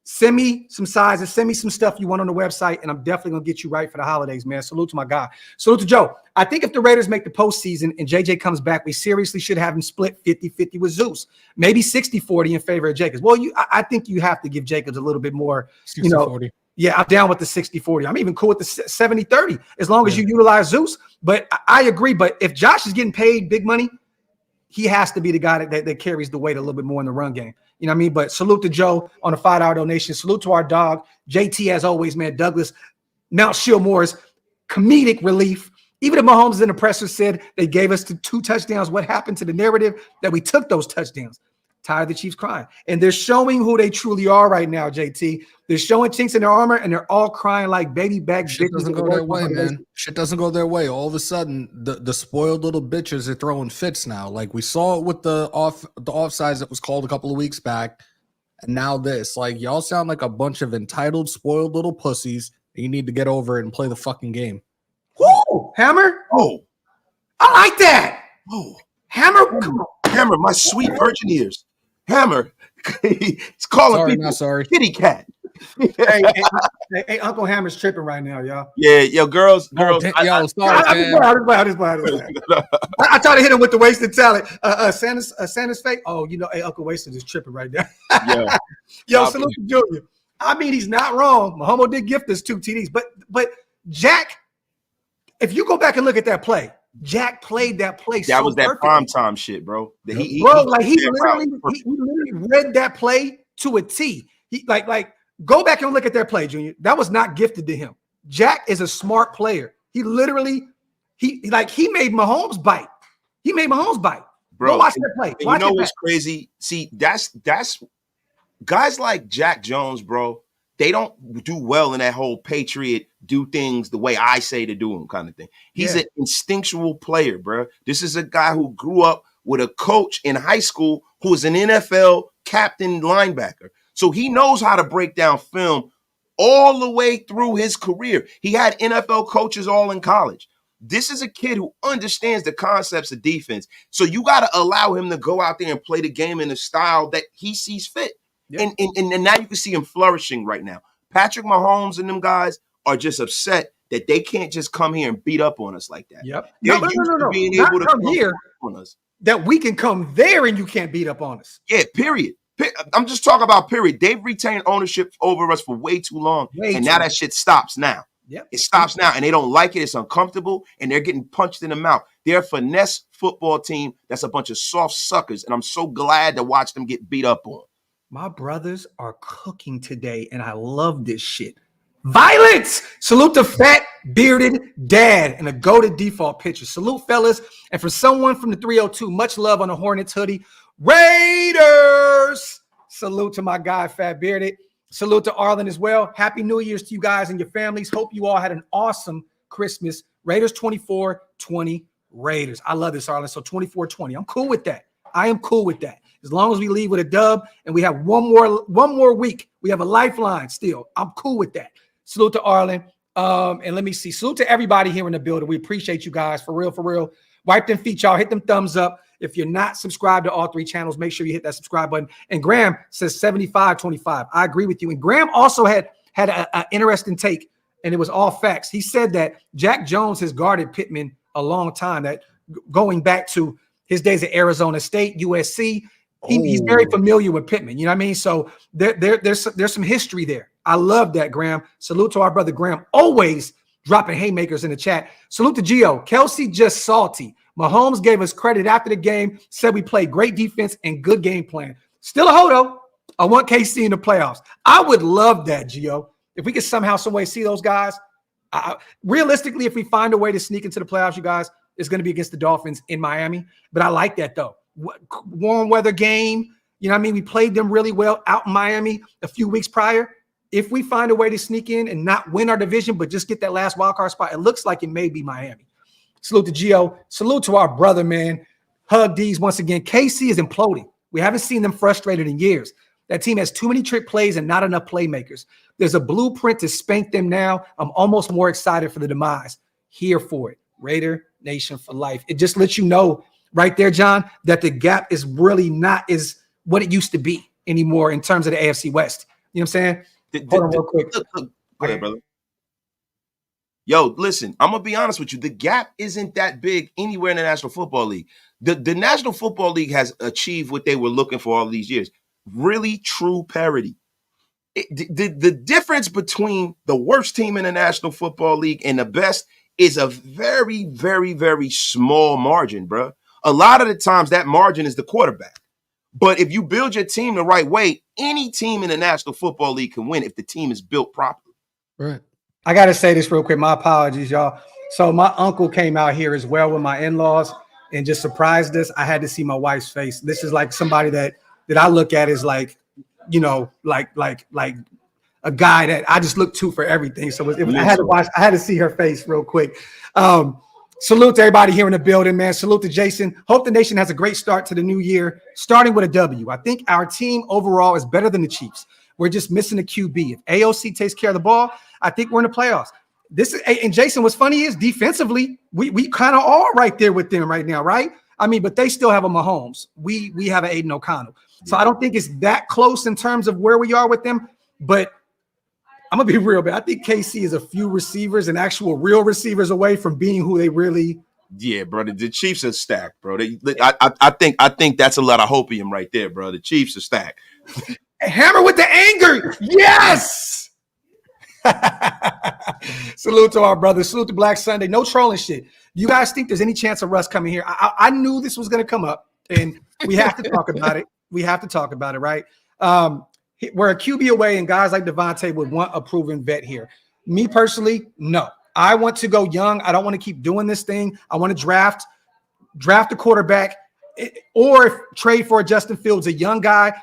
Send me some sizes. Send me some stuff you want on the website, and I'm definitely going to get you right for the holidays, man. Salute to my guy. Salute to Joe. I think if the Raiders make the postseason and JJ comes back, we seriously should have him split 50-50 with Zeus. Maybe 60-40 in favor of Jacobs. Well, I think you have to give Jacobs a little bit more, 60-40. Yeah, I'm down with the 60-40. I'm even cool with the 70-30 as long as you utilize Zeus. But I agree. But if Josh is getting paid big money, he has to be the guy that carries the weight a little bit more in the run game. You know what I mean? But salute to Joe on a $5 donation. Salute to our dog, JT, as always, man. Douglas, Mount Shieldmore's comedic relief. Even if Mahomes and the pressers said they gave us the 2 touchdowns, what happened to the narrative that we took those touchdowns? Tired of the Chiefs crying. And they're showing who they truly are right now, JT. They're showing chinks in their armor, and they're all crying like baby back. Shit doesn't go their way, man. Shit doesn't go their way. All of a sudden, the spoiled little bitches are throwing fits now. Like we saw it with the offsides that was called a couple of weeks back, and now this. Like y'all sound like a bunch of entitled, spoiled little pussies. And you need to get over it and play the fucking game. Woo! Hammer? Oh, I like that. Oh, Hammer, come on. Hammer, my sweet virgin ears. Hammer, it's calling people kitty cat. hey, Uncle Hammer's tripping right now, y'all. Yeah, yo, girls. I tried to hit him with the wasted talent. Santa's fake. Oh, hey, Uncle Wasted is tripping right now. Yeah. Yo, salute to Junior. I mean, he's not wrong. Mahomes did gift us 2 TDs, but Jack, if you go back and look at that play, Jack played that play. That was that prime time shit, bro. He literally read that play to a T. He like go back and look at that play, Junior. That was not gifted to him. Jack is a smart player. He literally he made Mahomes bite. He made Mahomes bite. Bro, go watch that play. You know what's crazy? See, that's guys like Jack Jones, bro. They don't do well in that whole Patriot do things the way I say to do them kind of thing. He's an instinctual player, bro. This is a guy who grew up with a coach in high school who was an NFL captain linebacker. So he knows how to break down film all the way through his career. He had NFL coaches all in college. This is a kid who understands the concepts of defense. So you got to allow him to go out there and play the game in the style that he sees fit. Yep. And now you can see him flourishing right now. Patrick Mahomes and them guys are just upset that they can't just come here and beat up on us like that. Yep. No. Being able to come here on us. That we can come there and you can't beat up on us. Yeah, period. I'm just talking about period. They've retained ownership over us for way too long. Now that shit stops now. Yep. It stops now, and they don't like it. It's uncomfortable, and they're getting punched in the mouth. They're a finesse football team that's a bunch of soft suckers, and I'm so glad to watch them get beat up on. My brothers are cooking today, and I love this shit. Violence! Salute to fat, bearded dad and a goated default pitcher. Salute, fellas. And for someone from the 302, much love on the Hornets hoodie. Raiders! Salute to my guy, fat bearded. Salute to Arlen as well. Happy New Year's to you guys and your families. Hope you all had an awesome Christmas. Raiders 24-20 Raiders. I love this, Arlen. So 24-20. I'm cool with that. I am cool with that. As long as we leave with a dub and we have one more week, we have a lifeline still. I'm cool with that. Salute to Arlen. And let me see. Salute to everybody here in the building. We appreciate you guys. For real. Wipe them feet, y'all. Hit them thumbs up. If you're not subscribed to all 3 channels, make sure you hit that subscribe button. And Graham says 75-25. I agree with you. And Graham also had an interesting take, and it was all facts. He said that Jack Jones has guarded Pittman a long time, that going back to his days at Arizona State, USC, he's very familiar with Pittman. You know what I mean? So there's some history there. I love that, Graham. Salute to our brother Graham, always dropping haymakers in the chat. Salute to Gio. Kelce just salty. Mahomes gave us credit after the game, said we played great defense and good game plan. Still a hodo. I want KC in the playoffs. I would love that, Gio. If we could somehow, some way see those guys. Realistically, if we find a way to sneak into the playoffs, you guys, it's going to be against the Dolphins in Miami. But I like that, though. Warm weather game. You know what I mean? We played them really well out in Miami a few weeks prior. If we find a way to sneak in and not win our division, but just get that last wild card spot, it looks like it may be Miami. Salute to Gio. Salute to our brother, man. Hug D's once again. KC is imploding. We haven't seen them frustrated in years. That team has too many trick plays and not enough playmakers. There's a blueprint to spank them now. I'm almost more excited for the demise. Here for it. Raider Nation for life. It just lets you know right there, John, that the gap is really not as what it used to be anymore in terms of the AFC West. You know what I'm saying? Hold on real quick. Go ahead, brother. Yo, listen, I'm going to be honest with you. The gap isn't that big anywhere in the National Football League. The National Football League has achieved what they were looking for all these years. Really true parity. The difference between the worst team in the National Football League and the best is a very, very, very small margin, bro. A lot of the times that margin is the quarterback. But if you build your team the right way, any team in the National Football League can win if the team is built properly. Right. I got to say this real quick. My apologies, y'all. So my uncle came out here as well with my in-laws and just surprised us. I had to see my wife's face. This is like somebody that I look at as like, you know, like a guy that I just look to for everything. So I had to see her face real quick. Salute to everybody here in the building, man. Salute to Jason. Hope the nation has a great start to the new year, starting with a W. I think our team overall is better than the Chiefs. We're just missing a QB. If AOC takes care of the ball, I think we're in the playoffs. And Jason, what's funny is defensively, we kind of are right there with them right now, right? I mean, but they still have a Mahomes. We have an Aiden O'Connell. So I don't think it's that close in terms of where we are with them. But I'm going to be real, man. I think KC is a few receivers and actual real receivers away from being who they really. Yeah, bro. The Chiefs are stacked, bro. I think that's a lot of hopium right there, bro. The Chiefs are stacked. Hammer with the anger. Yes. Salute to our brothers. Salute to Black Sunday. No trolling shit. Do you guys think there's any chance of Russ coming here? I knew this was going to come up, and we have to talk about it. We have to talk about it, right? We're a QB away, and guys like Devontae would want a proven vet here. Me personally, no. I want to go young. I don't want to keep doing this thing. I want to draft a quarterback, or trade for Justin Fields, a young guy.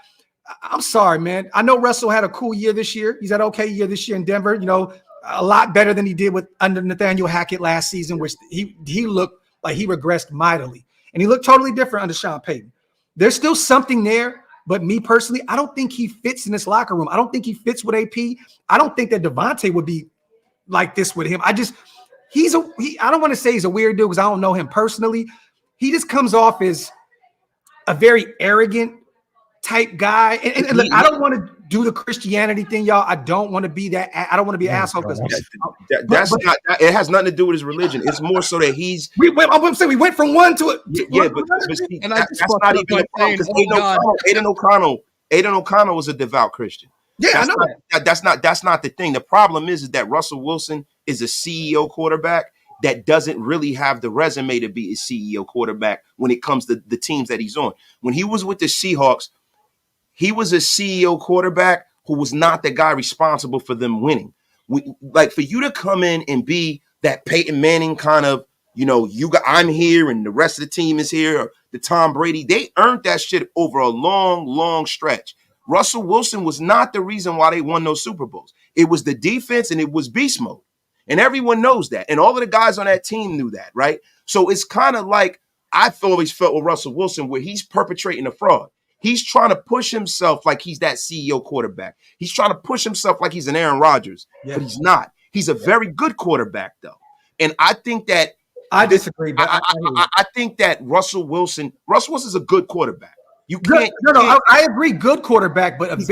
I'm sorry, man. I know Russell had a cool year this year. He's had an okay year this year in Denver. You know, a lot better than he did under Nathaniel Hackett last season, which he looked like he regressed mightily. And he looked totally different under Sean Payton. There's still something there, but me personally, I don't think he fits in this locker room. I don't think he fits with AP. I don't think that Devontae would be like this with him. I don't want to say he's a weird dude because I don't know him personally. He just comes off as a very arrogant type guy. And look, I don't want to do the Christianity thing, y'all. I don't want to be that. I don't want to be an asshole. It has nothing to do with his religion. It's more so that we went from one to it. Yeah, but see, that's not even a problem because Aiden O'Connell was a devout Christian. Yeah, I know that. That's not the thing. The problem is that Russell Wilson is a CEO quarterback that doesn't really have the resume to be a CEO quarterback when it comes to the teams that he's on. When he was with the Seahawks, he was a CEO quarterback who was not the guy responsible for them winning. Like for you to come in and be that Peyton Manning kind of, you know, I'm here and the rest of the team is here, or the Tom Brady, they earned that shit over a long, long stretch. Russell Wilson was not the reason why they won those Super Bowls. It was the defense and it was beast mode. And everyone knows that. And all of the guys on that team knew that, right? So it's kind of like I've always felt with Russell Wilson where he's perpetrating a fraud. He's trying to push himself like he's that CEO quarterback. He's trying to push himself like he's an Aaron Rodgers, but he's not. He's a very good quarterback, though. And I think that I disagree. But I think that Russell Wilson is a good quarterback. You can't. No. I agree. Good quarterback, but he's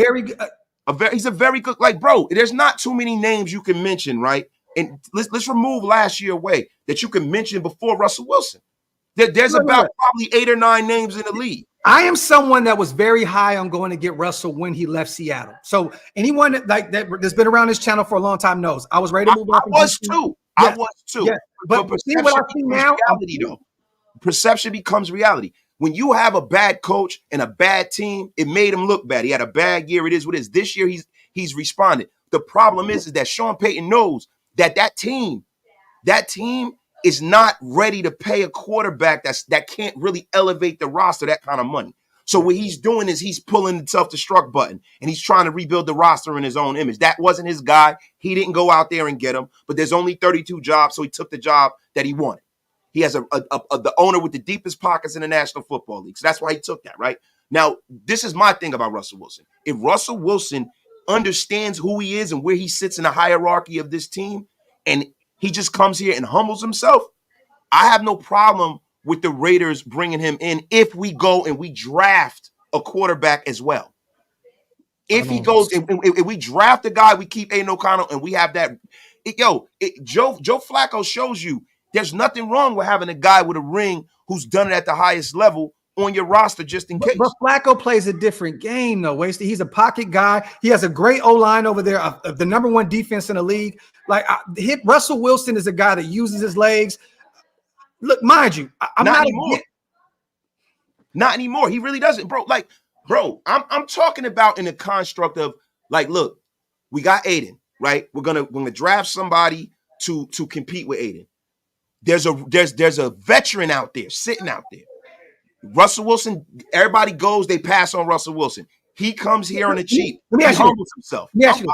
a very good. Like, bro, there's not too many names you can mention, right? And let's remove last year away that you can mention before Russell Wilson. There's about probably 8 or 9 names in the league. I am someone that was very high on going to get Russell when he left Seattle. So anyone that's been around this channel for a long time knows I was ready to move on. I was too. Yeah. But see what I see now. perception becomes reality. When you have a bad coach and a bad team, it made him look bad. He had a bad year. It is what it is. This year, he's responded. The problem is that Sean Payton knows that team is not ready to pay a quarterback that can't really elevate the roster that kind of money. So what he's doing is he's pulling the self-destruct button, and he's trying to rebuild the roster in his own image. That wasn't his guy. He didn't go out there and get him, but there's only 32 jobs, so he took the job that he wanted. He has the owner with the deepest pockets in the National Football League. So that's why he took that, right? Now, this is my thing about Russell Wilson. If Russell Wilson understands who he is and where he sits in the hierarchy of this team, and he just comes here and humbles himself, I have no problem with the Raiders bringing him in if we go and we draft a quarterback as well. If he goes, if we draft a guy, we keep Aiden O'Connell, and we have that. Joe Flacco shows you there's nothing wrong with having a guy with a ring who's done it at the highest level on your roster just in case. But Flacco plays a different game, though, Wasted. He's a pocket guy. He has a great O-line over there, the number one defense in the league. Russell Wilson is a guy that uses his legs. Look, mind you, I'm not anymore. Not anymore. He really doesn't, bro. I'm talking about in the construct of look, we got Aiden, right? We're gonna draft somebody to compete with Aiden. There's a veteran out there sitting out there. Russell Wilson, everybody goes, they pass on Russell Wilson. He comes here on the cheap. He humbles himself. Let me ask you,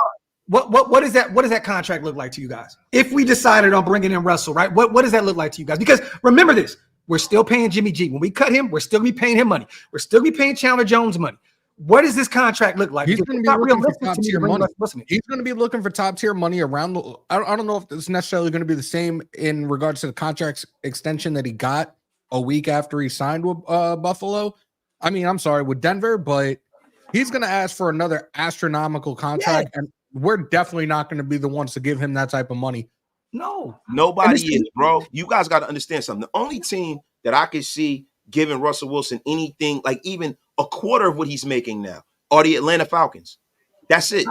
what does that contract look like to you guys? If we decided on bringing in Russell, right? What does that look like to you guys? Because remember this, we're still paying Jimmy G. When we cut him, we're still gonna be paying him money. We're still gonna be paying Chandler Jones money. What does this contract look like? He's going to be looking for top tier money. He's going to be looking for top tier money around the. I don't know if it's necessarily going to be the same in regards to the contract extension that he got a week after he signed with Buffalo. I mean, I'm sorry, with Denver, but he's going to ask for another astronomical contract, and we're definitely not going to be the ones to give him that type of money. No, nobody is, bro. You guys got to understand something. The only team that I could see giving Russell Wilson anything like even a quarter of what he's making now are the Atlanta Falcons. That's it.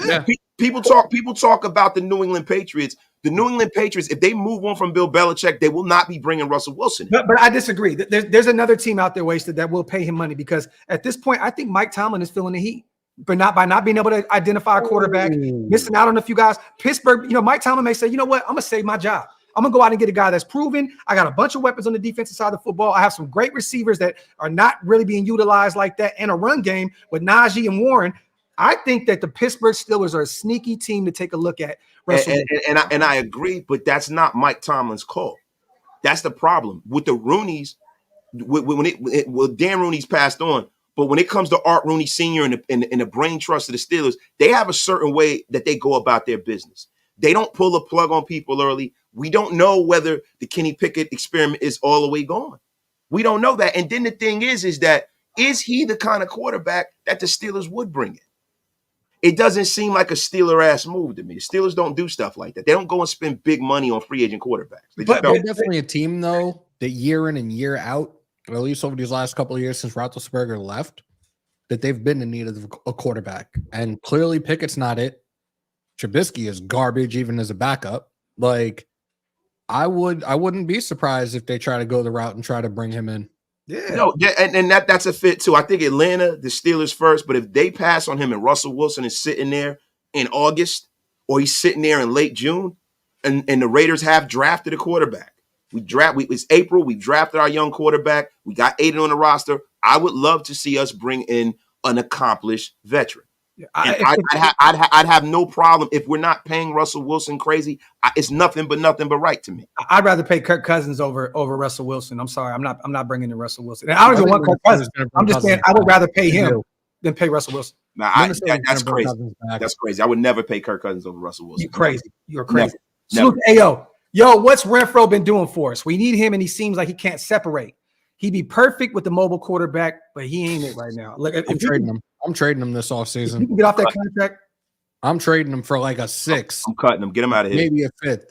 Yeah. People talk about the New England Patriots. The New England Patriots, if they move on from Bill Belichick, they will not be bringing Russell Wilson. But I disagree. There's another team out there, Wasted, that will pay him money because at this point, I think Mike Tomlin is feeling the heat. But not by not being able to identify a quarterback, missing out on a few guys. Pittsburgh, Mike Tomlin may say, you know what, I'm going to save my job. I'm going to go out and get a guy that's proven. I got a bunch of weapons on the defensive side of the football. I have some great receivers that are not really being utilized like that, and a run game with Najee and Warren. I think that the Pittsburgh Steelers are a sneaky team to take a look at. And I agree, but that's not Mike Tomlin's call. That's the problem. With the Rooneys, when Dan Rooney's passed on, but when it comes to Art Rooney Sr. and the brain trust of the Steelers, they have a certain way that they go about their business. They don't pull a plug on people early. We don't know whether the Kenny Pickett experiment is all the way gone. We don't know that. And then the thing is he the kind of quarterback that the Steelers would bring in? It doesn't seem like a Steeler-ass move to me. The Steelers don't do stuff like that. They don't go and spend big money on free agent quarterbacks. But they're definitely a team, though, that year in and year out, at least over these last couple of years since Roethlisberger left, that they've been in need of a quarterback. And clearly Pickett's not it. Trubisky is garbage even as a backup. I wouldn't be surprised if they try to go the route and try to bring him in. Yeah. And that's a fit too. I think Atlanta, the Steelers first, but if they pass on him and Russell Wilson is sitting there in August or he's sitting there in late June and the Raiders have drafted a quarterback. It's April, we drafted our young quarterback. We got Aiden on the roster. I would love to see us bring in an accomplished veteran. I'd have no problem if we're not paying Russell Wilson crazy. It's nothing but right to me. I'd rather pay Kirk Cousins over Russell Wilson. I'm sorry, I'm not bringing in Russell Wilson. And I don't even want Kirk Cousins. I'm just saying I would rather pay him than pay Russell Wilson. Nah, that's crazy. That's crazy. I would never pay Kirk Cousins over Russell Wilson. You're crazy. You're crazy. Never. Yo, what's Renfro been doing for us? We need him, and he seems like he can't separate. He'd be perfect with the mobile quarterback, but he ain't it right now. Look, I'm trading him this offseason. You can get off that contract. I'm trading him for like a 6. I'm cutting him. Get him out of here. Maybe a 5th.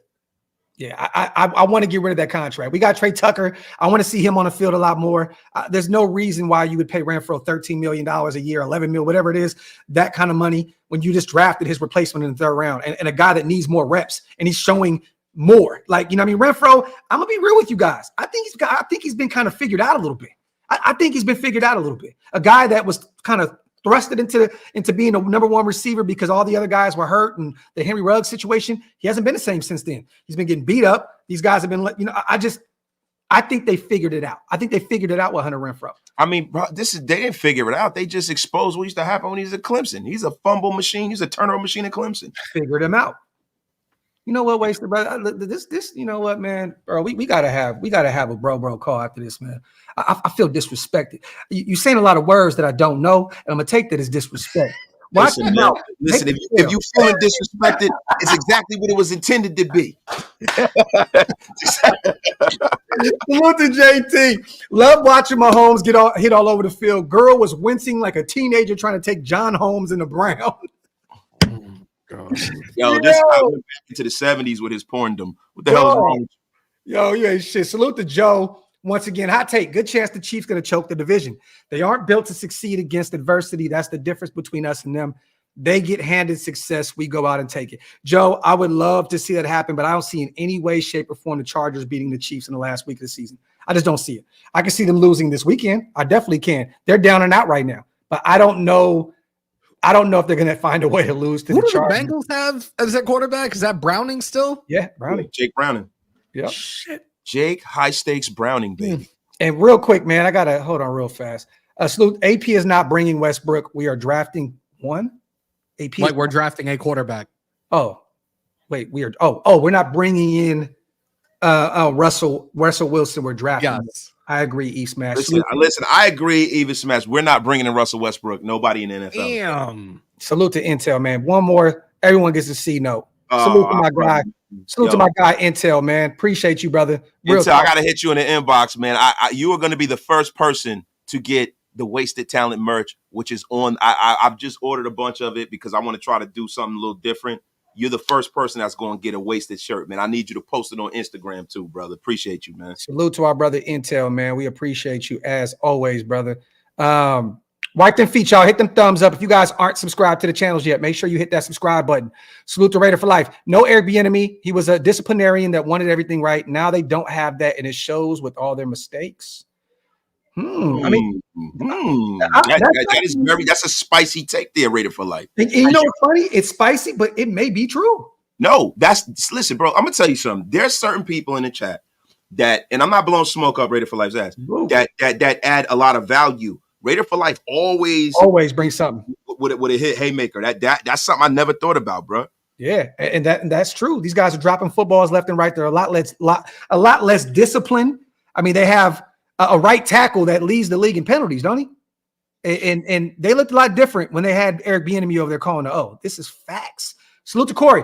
Yeah, I want to get rid of that contract. We got Trey Tucker. I want to see him on the field a lot more. There's no reason why you would pay Renfro $13 million a year, $11 million, whatever it is, that kind of money when you just drafted his replacement in the third round and a guy that needs more reps and he's showing more. Like, you know what I mean? Renfro, I'm gonna be real with you guys. I think he's been kind of figured out a little bit. I think he's been figured out a little bit. A guy that was kind of thrusted into being a number one receiver because all the other guys were hurt and the Henry Ruggs situation, he hasn't been the same since then. He's been getting beat up. These guys have been, I think they figured it out. I think they figured it out with Hunter Renfro. I mean, bro, they didn't figure it out. They just exposed what used to happen when he was at Clemson. He's a fumble machine. He's a turnover machine at Clemson. Figured him out. You know what, Wasted, brother? This, you know what, man, bro? We gotta have a bro call after this, man. I feel disrespected. You saying a lot of words that I don't know, and I'm gonna take that as disrespect. Listen, if you feeling disrespected, it's exactly what it was intended to be. Salute to JT. Love watching Mahomes hit all over the field. Girl was wincing like a teenager trying to take John Holmes in the Brown. Yo, this guy went back into the 70s with his porndom. What the hell is wrong with you? Yo, you ain't shit. Salute to Joe. Once again, hot take. Good chance the Chiefs going to choke the division. They aren't built to succeed against adversity. That's the difference between us and them. They get handed success. We go out and take it. Joe, I would love to see that happen, but I don't see in any way, shape, or form the Chargers beating the Chiefs in the last week of the season. I just don't see it. I can see them losing this weekend. I definitely can. They're down and out right now, but I don't know if they're going to find a way to lose to the Chargers. Who do the Bengals have as their quarterback? Is that Browning still? Yeah, Browning. Jake Browning. Yeah. Shit. Jake high stakes Browning, baby. And real quick, man, I got to hold on real fast. Salute. AP is not bringing Westbrook. We are drafting one. AP. Like we're drafting a quarterback. Oh, wait, we're we're not bringing in Russell Wilson. We're drafting. Yes. I agree, E-Smash. Listen, I agree, Even Smash. We're not bringing in Russell Westbrook. Nobody in the NFL. Damn. Salute to Intel, man. One more. Everyone gets a C note. Salute to my guy. Salute to my guy, Intel, man. Appreciate you, brother. Intel, I got to hit you in the inbox, man. You are going to be the first person to get the Wasted Talent merch, which is on. I've just ordered a bunch of it because I want to try to do something a little different. You're the first person that's going to get a Wasted shirt, man. I need you to post it on Instagram too, brother. Appreciate you, man. Salute to our brother Intel, man. We appreciate you as always, brother. Wipe them feet, y'all. Hit them thumbs up. If you guys aren't subscribed to the channels yet, make sure you hit that subscribe button. Salute to Raider for life. No Airbnb. He was a disciplinarian that wanted everything right. Now they don't have that, and it shows with all their mistakes. I mean, that's a spicy take there, Raider for life. And you know what's funny? It's spicy, but it may be true. No, listen, bro. I'm gonna tell you something. There's certain people in the chat that, and I'm not blowing smoke up Raider for Life's ass, that add a lot of value. Raider for Life always brings something with a hit haymaker. That's something I never thought about, bro. Yeah, and that's true. These guys are dropping footballs left and right. They're a lot less disciplined. I mean, they have a right tackle that leads the league in penalties, don't he? And they looked a lot different when they had Eric Bieniemy over there calling the O. This is facts. Salute to Corey.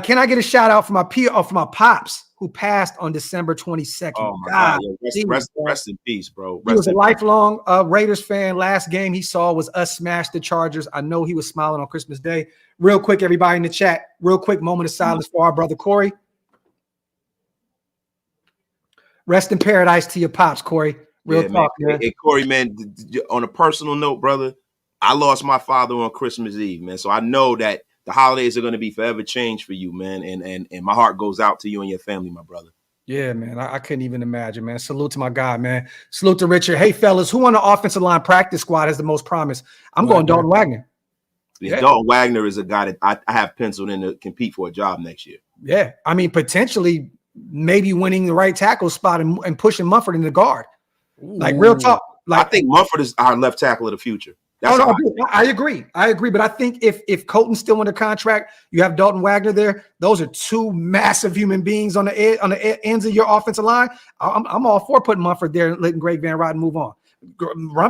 Can I get a shout out for my pops who passed on December 22nd? Oh my God. Rest in peace, bro. He was a lifelong Raiders fan. Last game he saw was us smash the Chargers. I know he was smiling on Christmas Day. Real quick, everybody in the chat, real quick moment of silence for our brother Corey. Rest in paradise to your pops, Corey. Real talk, man. Hey, Corey, man, on a personal note, brother, I lost my father on Christmas Eve, man. So I know that the holidays are going to be forever changed for you, man. And my heart goes out to you and your family, my brother. Yeah, man. I couldn't even imagine, man. Salute to my guy, man. Salute to Richard. Hey, fellas, who on the offensive line practice squad has the most promise? I'm going Dalton Wagner. Yeah, Dalton Wagner is a guy that I have penciled in to compete for a job next year. Yeah. I mean, potentially maybe winning the right tackle spot and pushing Mumford in the guard. Like, real talk. Like, I think Mumford is our left tackle of the future. I agree. But I think if Colton's still under contract, you have Dalton Wagner there. Those are two massive human beings on the ends of your offensive line. I'm all for putting Mumford there and letting Greg Van Roten move on.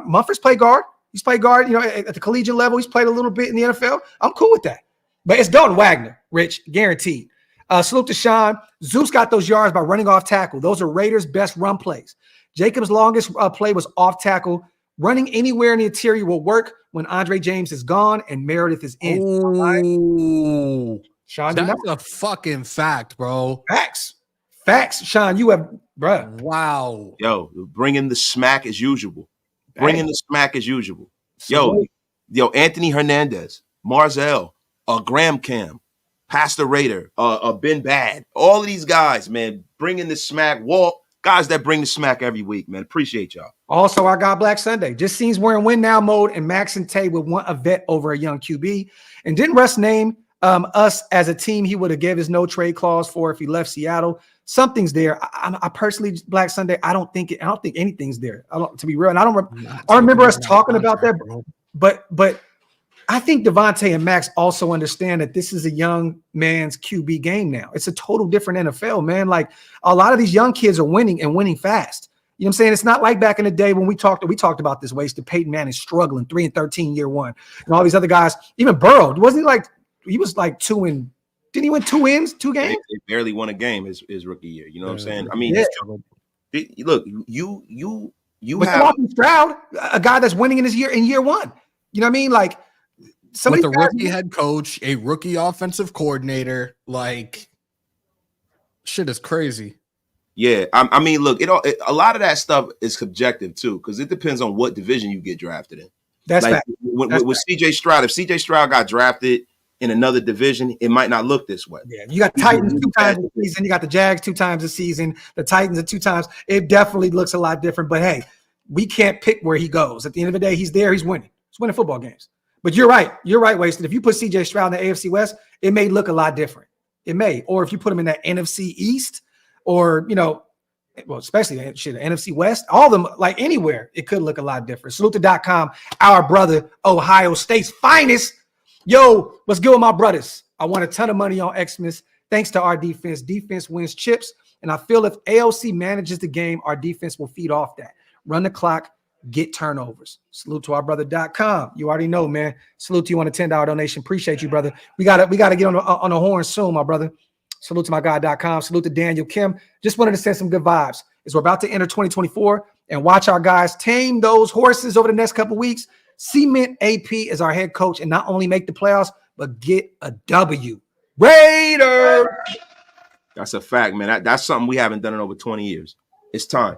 Mumford's played guard. He's played guard, at the collegiate level. He's played a little bit in the NFL. I'm cool with that. But it's Dalton Wagner, Rich, guaranteed. Salute to Sean. Zeus got those yards by running off tackle. Those are Raiders' best run plays. Jacob's longest play was off tackle. Running anywhere in the interior will work when Andre James is gone and Meredith is in. Ooh. Sean, that's a fucking fact, bro. Facts. Sean, you have, bro. Wow. Yo, bringing the smack as usual. Yo, Anthony Hernandez, Marzell, Graham Cam, Pastor Raider, Ben Bad, all of these guys, man, bringing the smack. Walt, guys that bring the smack every week, man. Appreciate y'all. Also, I got Black Sunday. Just seems we're in win now mode, and Max and Tay would want a vet over a young QB. And didn't Russ name us as a team he would have gave his no trade clause for if he left Seattle? Something's there. I personally, Black Sunday, I don't think anything's there. To be real, and I remember us talking about that, but I think Devontae and Max also understand that this is a young man's QB game now. It's a total different NFL, man. Like a lot of these young kids are winning and winning fast. You know what I'm saying? It's not like back in the day when we talked about this wasted. Peyton Manning struggling 3-13 year one, and all these other guys. Even Burrow, wasn't he was like 2 and didn't he win 2 wins, 2 games? They barely won a game his rookie year. You know what I'm saying? I mean, look, you have Stroud, a guy that's winning in year one. You know what I mean? Like. With a rookie head coach, a rookie offensive coordinator, like shit is crazy. Yeah, I mean, look, a lot of that stuff is subjective too, because it depends on what division you get drafted in. That's like with CJ Stroud. If CJ Stroud got drafted in another division, it might not look this way. Yeah, you got Titans 2 times a season, you got the Jags 2 times a season, the Titans 2 times. It definitely looks a lot different. But hey, we can't pick where he goes. At the end of the day, he's there. He's winning. He's winning football games. But you're right. You're right, Wasted. If you put CJ Stroud in the AFC West, it may look a lot different. It may. Or if you put him in that NFC East or, especially the NFC West, all of them, like anywhere, it could look a lot different. Salute.com, our brother, Ohio State's finest. Yo, what's good with my brothers? I won a ton of money on Xmas thanks to our defense. Defense wins chips. And I feel if AOC manages the game, our defense will feed off that. Run the clock. Get turnovers. Salute to our brother.com. You already know, man. Salute to you on a $10 donation. Appreciate you, brother. We gotta get on the horn soon, my brother. Salute to my guy.com. Salute to Daniel Kim. Just wanted to send some good vibes as we're about to enter 2024 and watch our guys tame those horses over the next couple of weeks. Cement AP as our head coach and not only make the playoffs, but get a W. Raider. That's a fact, man. That's something we haven't done in over 20 years. It's time.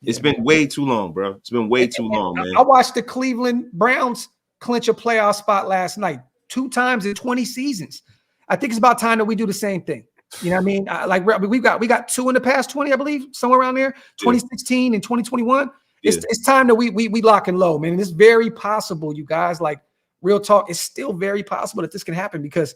It's been way too long, bro. It's been way too long, man. I watched the Cleveland Browns clinch a playoff spot last night 2 times in 20 seasons. I think it's about time that we do the same thing. You know what I mean? We got 2 in the past 20, I believe, somewhere around there, 2016 and 2021. It's time that we lock and low, man. And it's very possible, you guys, like real talk, it's still very possible that this can happen because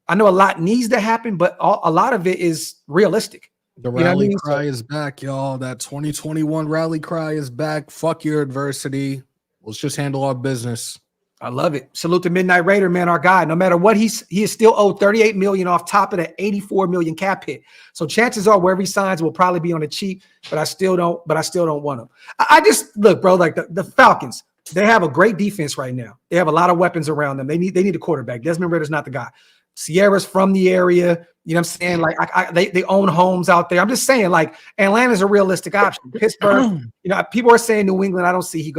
I know a lot needs to happen, but a lot of it is realistic. The rally cry is back, y'all. That 2021 rally cry is back. Fuck your adversity. Let's just handle our business. I love it. Salute to Midnight Raider, man, our guy. No matter what, he is still owed $38 million off top of that $84 million cap hit. So chances are wherever he signs will probably be on the cheap, but I still don't want him. I just look, bro, like the Falcons, they have a great defense right now. They have a lot of weapons around them. They need a quarterback. Desmond Ritter's not the guy. Sierra's from the area. You know what I'm saying? Like they own homes out there. I'm just saying, like Atlanta's a realistic option. Pittsburgh, people are saying New England. I don't see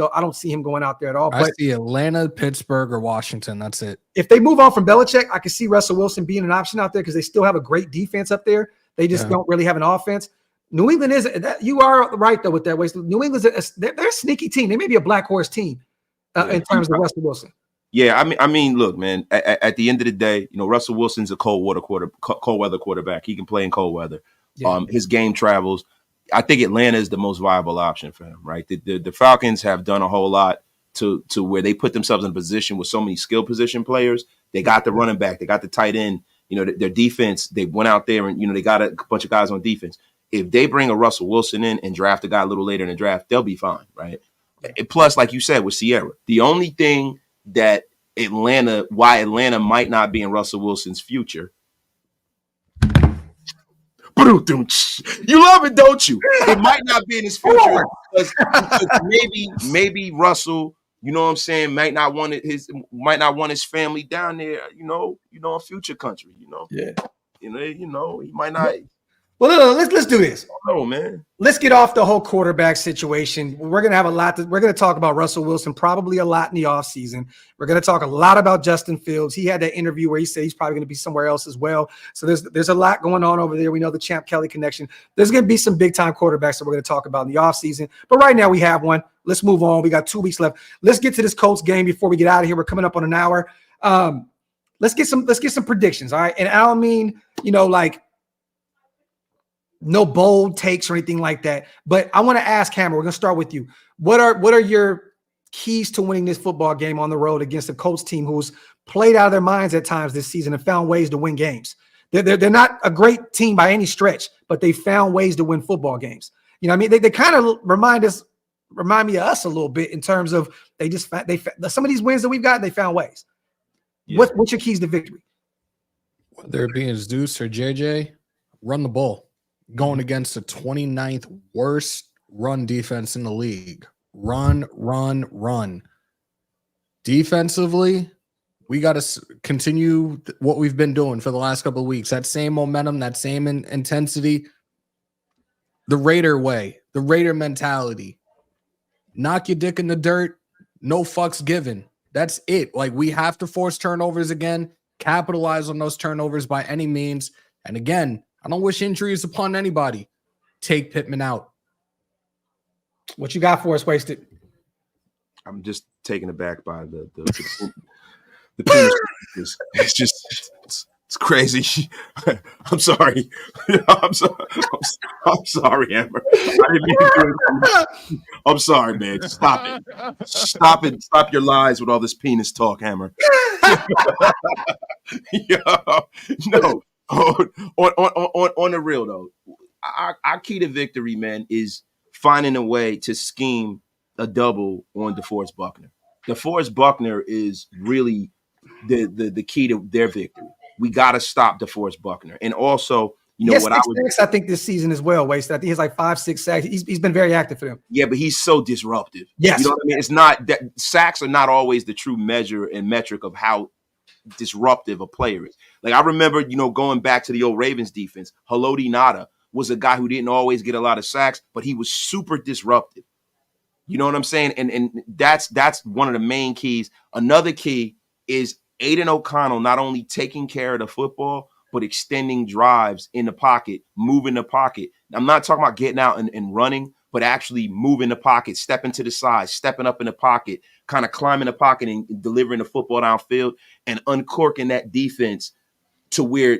him going out there at all. I see Atlanta, Pittsburgh, or Washington. That's it. If they move on from Belichick, I can see Russell Wilson being an option out there because they still have a great defense up there. They just don't really have an offense. New England is that you are right though with that way. So New England's they're a sneaky team. They may be a black horse team in terms of Russell Wilson. Yeah, I mean, look, man. At the end of the day, Russell Wilson's a cold weather quarterback. He can play in cold weather. Yeah. His game travels. I think Atlanta is the most viable option for him, right? The Falcons have done a whole lot to where they put themselves in a position with so many skill position players. They got the running back, they got the tight end. Their defense. They went out there and they got a bunch of guys on defense. If they bring a Russell Wilson in and draft a guy a little later in the draft, they'll be fine, right? And plus, like you said with Sierra, the only thing that why Atlanta might not be in Russell Wilson's future. You love it, don't you? It might not be in his future because maybe Russell, you know what I'm saying, might not want his family down there, a future country, Yeah. He might not. Well, let's do this. Oh man, let's get off the whole quarterback situation. We're gonna have we're gonna talk about Russell Wilson probably a lot in the offseason. We're gonna talk a lot about Justin Fields. He had that interview where he said he's probably gonna be somewhere else as well. So there's a lot going on over there. We know the Champ Kelly connection. There's gonna be some big time quarterbacks that we're gonna talk about in the offseason. But right now we have one. Let's move on. We got 2 weeks left. Let's get to this Colts game before we get out of here. We're coming up on an hour. let's get some predictions. All right. And I don't mean, like no bold takes or anything like that. But I want to ask Hammer, we're gonna start with you. What are your keys to winning this football game on the road against a Colts team who's played out of their minds at times this season and found ways to win games? They're not a great team by any stretch, but they found ways to win football games. You know what I mean? They kind of remind me of us a little bit in terms of some of these wins that we've got, they found ways. Yeah. What's your keys to victory? Whether it be Zeus or JJ, run the ball. Going against the 29th worst run defense in the league. Run. Defensively, we got to continue what we've been doing for the last couple of weeks. That same momentum, that same intensity. The Raider way, the Raider mentality. Knock your dick in the dirt, no fucks given. That's it. Like, we have to force turnovers again, capitalize on those turnovers by any means. And again, I don't wish injuries upon anybody. Take Pittman out. What you got for us, Wasted? I'm just taken aback by the penis. It's just it's crazy. I'm sorry. I'm sorry, Amber. I didn't mean to do it. I'm sorry, man. Stop it. Stop it. Stop your lies with all this penis talk, Hammer. No. On the real though, our key to victory, man, is finding a way to scheme a double on DeForest Buckner. DeForest Buckner is really the key to their victory. We got to stop DeForest Buckner, and also, I think this season as well. Wasted. I think he's like 5-6 sacks. He's been very active for them. Yeah, but he's so disruptive. Yes, you know what I mean. It's not that sacks are not always the true measure and metric of how disruptive a player is. Like, I remember, going back to the old Ravens defense, Haloti Ngata was a guy who didn't always get a lot of sacks, but he was super disruptive. You know what I'm saying? And that's one of the main keys. Another key is Aiden O'Connell not only taking care of the football, but extending drives in the pocket, moving the pocket. I'm not talking about getting out and running, but actually moving the pocket, stepping to the side, stepping up in the pocket, kind of climbing the pocket and delivering the football downfield and uncorking that defense to where,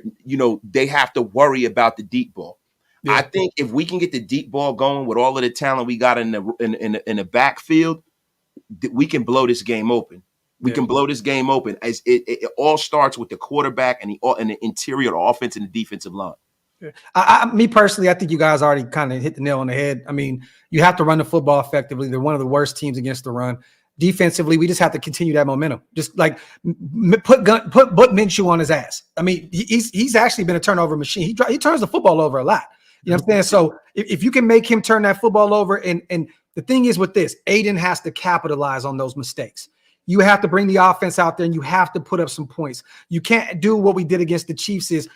they have to worry about the deep ball. Yeah. I think if we can get the deep ball going with all of the talent we got in the backfield, we can blow this game open. We can blow this game open. As it all starts with the quarterback and the interior, the offense and the defensive line. Me personally, I think you guys already kind of hit the nail on the head. I mean, you have to run the football effectively. They're one of the worst teams against the run. Defensively, we just have to continue that momentum. Just like put Minshew on his ass. I mean, he's actually been a turnover machine. He turns the football over a lot. You know what I'm saying? So if you can make him turn that football over, and the thing is with this, Aiden has to capitalize on those mistakes. You have to bring the offense out there and you have to put up some points. You can't do what we did against the Chiefs is,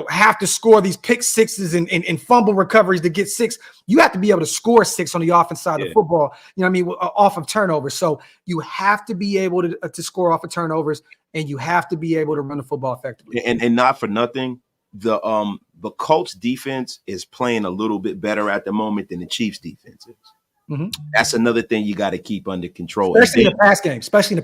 have to score these pick sixes and fumble recoveries to get 6. You have to be able to score 6 on the offense side of the football, off of turnovers. So you have to be able to score off of turnovers, and you have to be able to run the football effectively. And not for nothing, the Colts defense is playing a little bit better at the moment than the Chiefs defense is. Mm-hmm. That's another thing you got to keep under control. Especially in the pass game. Especially in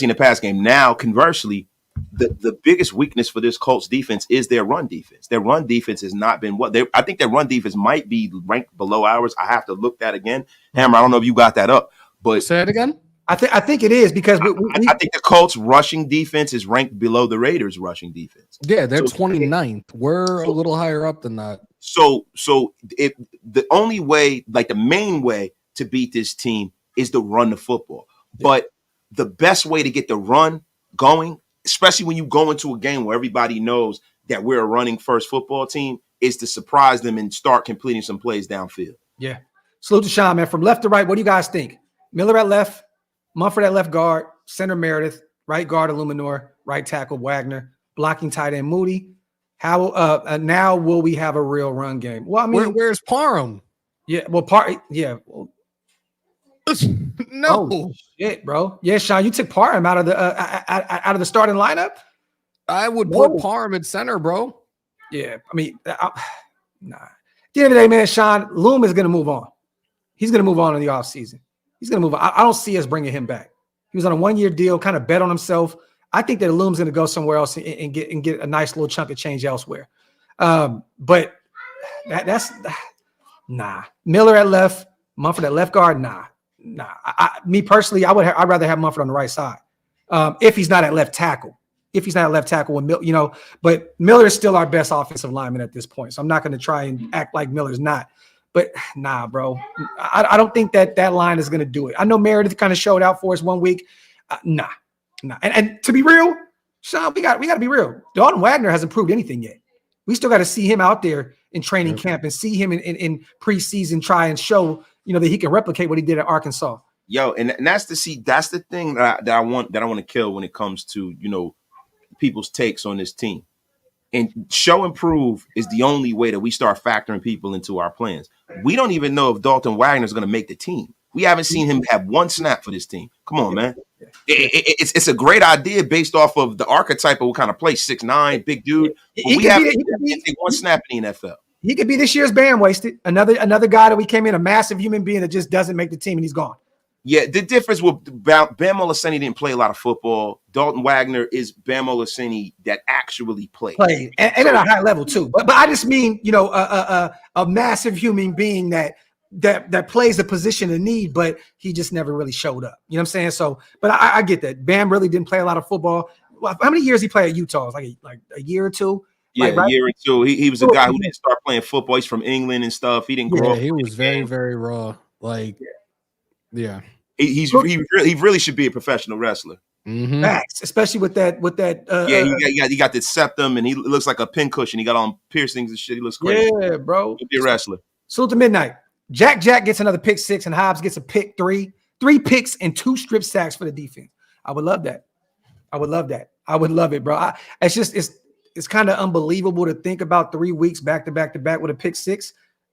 the pass game. Now, the biggest weakness for this Colts defense is their run defense. Their run defense has not been I think their run defense might be ranked below ours. I have to look that again. Hammer, I don't know if you got that up, but say it again. I think it is because I think the Colts rushing defense is ranked below the Raiders rushing defense. Yeah, they're 29th. We're a little higher up than that. So the only way, like the main way to beat this team is to run the football. Yeah. But the best way to get the run going, especially when you go into a game where everybody knows that we're a running first football team, is to surprise them and start completing some plays downfield. Yeah. Salute to Sean, man. From left to right, what do you guys think? Miller at left, Mumford at left guard, center Meredith, right guard Illuminor, right tackle Wagner, blocking tight end Moody. How now will we have a real run game? Well, I mean, where's Parham? Yeah, well, Well, no shit, bro. Yeah, Sean, you took Parham out of the starting lineup. I would put Parham at center, bro. Yeah, I mean, nah. At the end of the day, man, Sean, Loom is going to move on. He's going to move on in the offseason. He's going to move on. I don't see us bringing him back. He was on a 1-year deal, kind of bet on himself. I think that Illum's going to go somewhere else and get a nice little chunk of change elsewhere. But that's nah. Miller at left, Mumford at left guard. Nah. Me personally, I'd rather have Mumford on the right side. If he's not at left tackle. If he's not at left tackle, but Miller is still our best offensive lineman at this point. So I'm not going to try and act like Miller's not. But nah, bro. I don't think that line is going to do it. I know Meredith kind of showed out for us one week. Nah. And to be real, Sean, we got to be real. Dalton Wagner hasn't proved anything yet. We still got to see him out there in training camp and see him in preseason try and show, that he can replicate what he did at Arkansas. Yo, and that's the thing that I want to kill when it comes to, people's takes on this team. And show and prove is the only way that we start factoring people into our plans. We don't even know if Dalton Wagner is going to make the team. We haven't seen him have one snap for this team. Come on, man. It's a great idea based off of the archetype of what kind of play, 6'9", big dude. But we haven't seen one snap in the NFL. He could be this year's Bam wasted. Another guy that we came in, a massive human being that just doesn't make the team, and he's gone. Yeah, the difference with Bam Olaseni didn't play a lot of football. Dalton Wagner is Bam Olaseni that actually played. And at a high level too. But I just mean, a massive human being that plays the position of need, but he just never really showed up. You know what I'm saying? So, but I get that. Bam really didn't play a lot of football. Well, how many years he played at Utah? Like a year or two? Yeah, right? A year or two. He was a guy who didn't start playing football. He's from England and stuff. He didn't grow up. He was very, very raw. Yeah. He really should be a professional wrestler. Mm-hmm. Facts, especially with that. He got this septum, and he looks like a pincushion. He got on piercings and shit. He looks crazy. Yeah, bro. He'll be a wrestler. Salute to Midnight. Jack gets another pick 6, and Hobbs gets a pick 3. 3 picks and 2 strip sacks for the defense. I would love that. I would love it, bro. It's kind of unbelievable to think about 3 weeks back to back with a pick 6.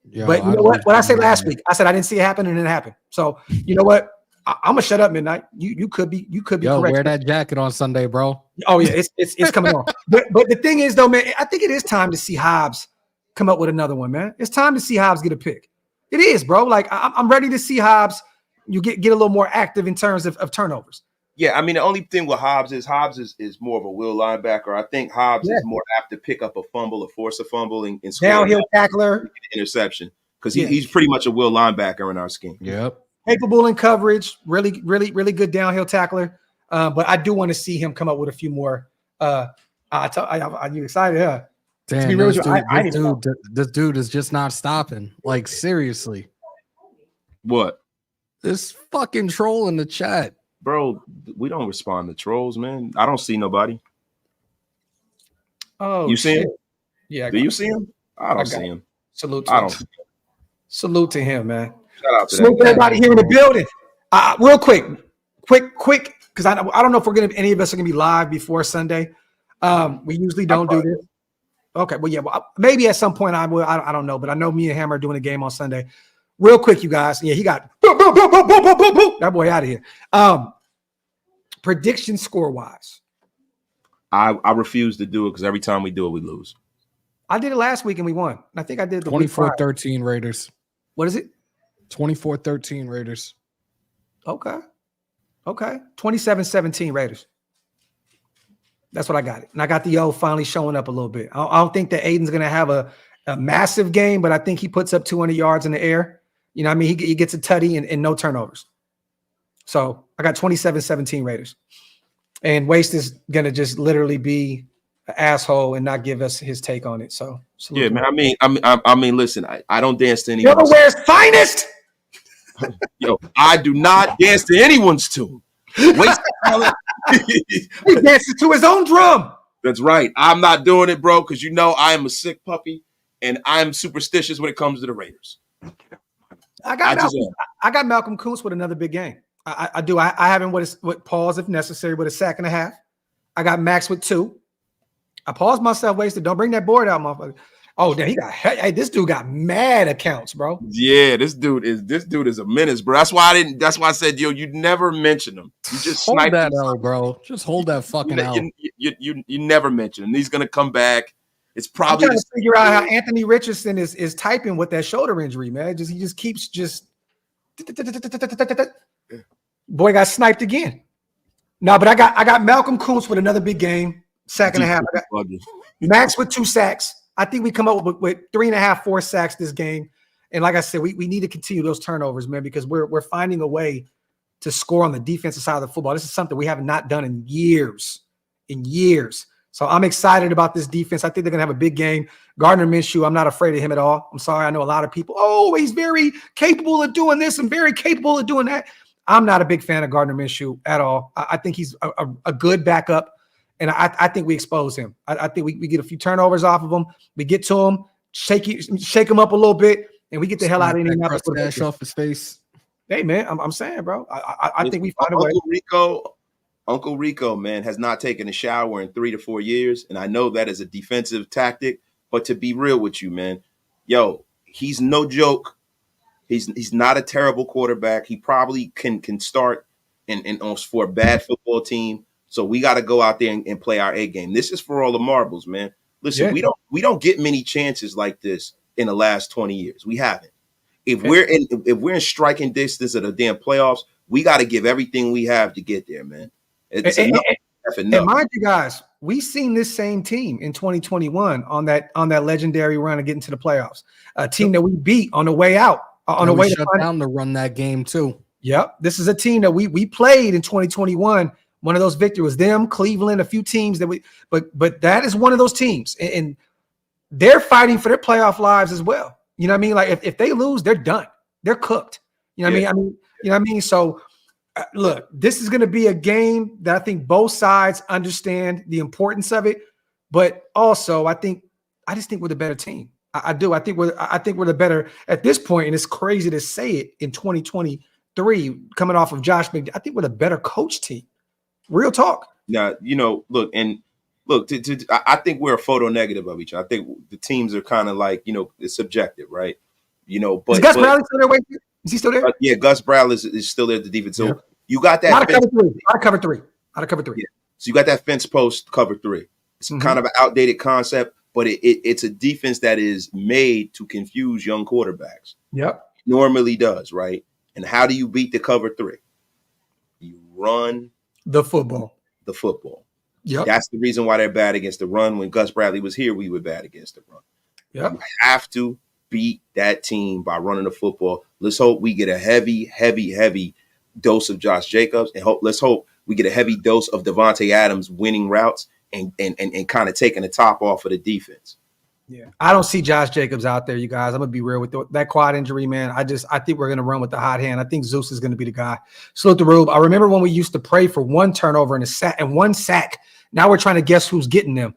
Yo, but you know what? What I said last week, I said I didn't see it happen, and it happened. So you know what? I'm gonna shut up, Midnight. You could be correct. Wear that jacket on Sunday, bro. Oh yeah, it's coming on. But the thing is, though, man, I think it is time to see Hobbs come up with another one, man. It's time to see Hobbs get a pick. It is, bro. Like I'm ready to see Hobbs. You get a little more active in terms of turnovers. Yeah, I mean, the only thing with Hobbs is more of a will linebacker. I think Hobbs is more apt to pick up a fumble or force a fumble and score downhill tackler, interception, because he's pretty much a will linebacker in our scheme. Yep. Capable in coverage, really good downhill tackler. But I do want to see him come up with a few more. Are you excited? Yeah. Damn, this dude is just not stopping. Like, seriously. What? This fucking troll in the chat. Bro, we don't respond to trolls, man. I don't see nobody. Oh, you see him? Yeah. Do you see him? I don't see him. Salute to him. Salute to him, man. Shout out to salute everybody here in the building. Real quick, because I don't know if any of us are gonna be live before Sunday. We usually don't do this. Okay, well, maybe at some point I will. I don't know, but I know me and Hammer are doing a game on Sunday. Real quick, you guys. Yeah, he got that boy out of here. Prediction score wise. I refuse to do it because every time we do it, we lose. I did it last week and we won. I think I did the 24-13 Raiders. What is it? 24-13 Raiders. Okay. 27-17 Raiders. That's what I got it. And I got the O finally showing up a little bit. I don't think that Aiden's going to have a massive game, but I think he puts up 200 yards in the air. You know what I mean? He gets a tutty and no turnovers. So I got 27-17 Raiders. And Waste is going to just literally be an asshole and not give us his take on it. So yeah, man. I mean, listen, I don't dance to anyone. Delaware's finest. Yo, I do not dance to anyone's tune. Waste he dances to his own drum. That's right. I'm not doing it, bro, because I am a sick puppy and I'm superstitious when it comes to the Raiders. I got Malcolm Kuntz with another big game. I do. I have him with pause if necessary with a sack and a half. I got Max with 2. I paused myself, Wasted. Don't bring that board out, motherfucker. Oh, damn, this dude got mad accounts, bro. Yeah, this dude is a menace, bro. That's why I said, yo, you never mention him. You just hold that L, bro. Just hold that fucking L. You never mention him. He's gonna come back. It's probably I'm trying to figure out how Anthony Richardson is typing with that shoulder injury, man. He just keeps boy got sniped again. No, but I got Malcolm Kuntz with another big game, sack and a half. I got Maxx with 2 sacks. I think we come up with 3.5, 4 sacks this game. And like I said, we need to continue those turnovers, man, because we're finding a way to score on the defensive side of the football. This is something we have not done in years. So I'm excited about this defense. I think they're going to have a big game. Gardner Minshew, I'm not afraid of him at all. I'm sorry. I know a lot of people, he's very capable of doing this and very capable of doing that. I'm not a big fan of Gardner Minshew at all. I think he's a good backup, and I think we expose him. I think we get a few turnovers off of him. We get to him, shake him up a little bit, and we get the hell out of Indianapolis. Dash off his face. Hey, man, I'm saying, bro. I think we find a way. Uncle Rico, man, has not taken a shower in 3 to 4 years, and I know that is a defensive tactic. But to be real with you, man, he's no joke. He's not a terrible quarterback. He probably can start for a bad football team. So we got to go out there and play our A game. This is for all the marbles, man. Listen, we don't get many chances like this in the last 20 years. We haven't. If we're in striking distance of the damn playoffs, we got to give everything we have to get there, man. And mind you guys, we seen this same team in 2021 on that legendary run of getting to the playoffs. A team that we beat on the way out. On the way shut down to run that game too. Yep. This is a team that we played in 2021. One of those victories was them, Cleveland, a few teams but that is one of those teams. And they're fighting for their playoff lives as well. You know what I mean? Like if they lose, they're done. They're cooked. You know what I mean? You know what I mean? So look, this is going to be a game that I think both sides understand the importance of it. But also I just think we're the better team. I do. I think we're the better at this point, and it's crazy to say it in 2023, coming off of Josh McDaniels. I think we're the better coach team. Real talk. Now, look, I think we're a photo negative of each other. I think the teams are kind of like, it's subjective, right? But is Gus Bradley still there? Wait, is he still there? Yeah, Gus Bradley is still there at the defense. So you got that out of cover three. Yeah. So you got that fence post cover 3. It's kind of an outdated concept. But it's a defense that is made to confuse young quarterbacks. Yep. Normally does, right? And how do you beat the cover 3? You run the football. Yep. That's the reason why they're bad against the run. When Gus Bradley was here, we were bad against the run. Yep. You have to beat that team by running the football. Let's hope we get a heavy, heavy, heavy dose of Josh Jacobs. And let's hope we get a heavy dose of Devontae Adams winning routes. And kind of taking the top off of the defense. Yeah, I don't see Josh Jacobs out there, you guys. I'm gonna be real with that quad injury, man. I think we're gonna run with the hot hand. I think Zeus is gonna be the guy. Salute the Rube. I remember when we used to pray for one turnover and one sack. Now we're trying to guess who's getting them.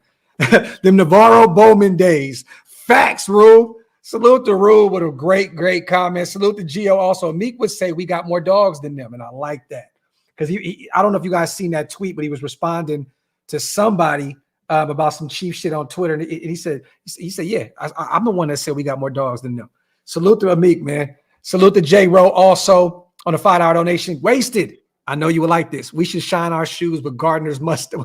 Them Navarro Bowman days. Facts, Rube. Salute the Rube with a great comment. Salute the Gio also. Meek would say we got more dogs than them, and I like that because I don't know if you guys seen that tweet, but he was responding to somebody about some chief shit on Twitter. And he said, yeah, I'm the one that said we got more dogs than them. Salute to Amik, man. Salute to J Rowe also on a $5 donation. Wasted. I know you would like this. We should shine our shoes with Gardner's mustard.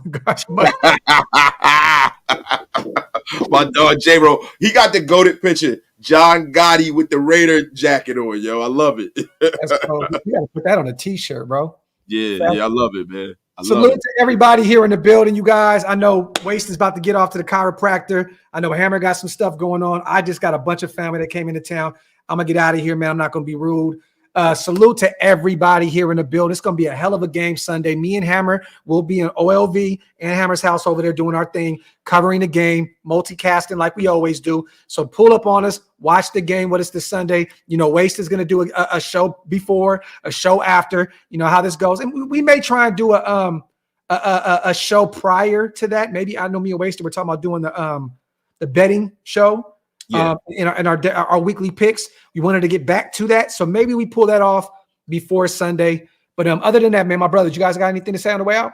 My dog J Rowe, he got the goated picture. John Gotti with the Raider jacket on, yo. I love it. That's cool. You gotta put that on a t-shirt, bro. Yeah, I love it, man. Salute to everybody here in the building, you guys. I know Waste is about to get off to the chiropractor. I know Hammer got some stuff going on. I just got a bunch of family that came into town. I'm going to get out of here, man. I'm not going to be rude. Salute to everybody here in the building. It's going to be a hell of a game Sunday. Me and Hammer will be in OLV and Hammer's house over there doing our thing, covering the game, multicasting like we always do. So pull up on us, watch the game with us this Sunday. Waste is going to do a show before, a show after, how this goes. And we may try and do a show prior to that. Maybe I know me and Waste were talking about doing the betting show. Yeah. In our weekly picks. We wanted to get back to that. So maybe we pull that off before Sunday. But other than that, man, my brothers, you guys got anything to say on the way out?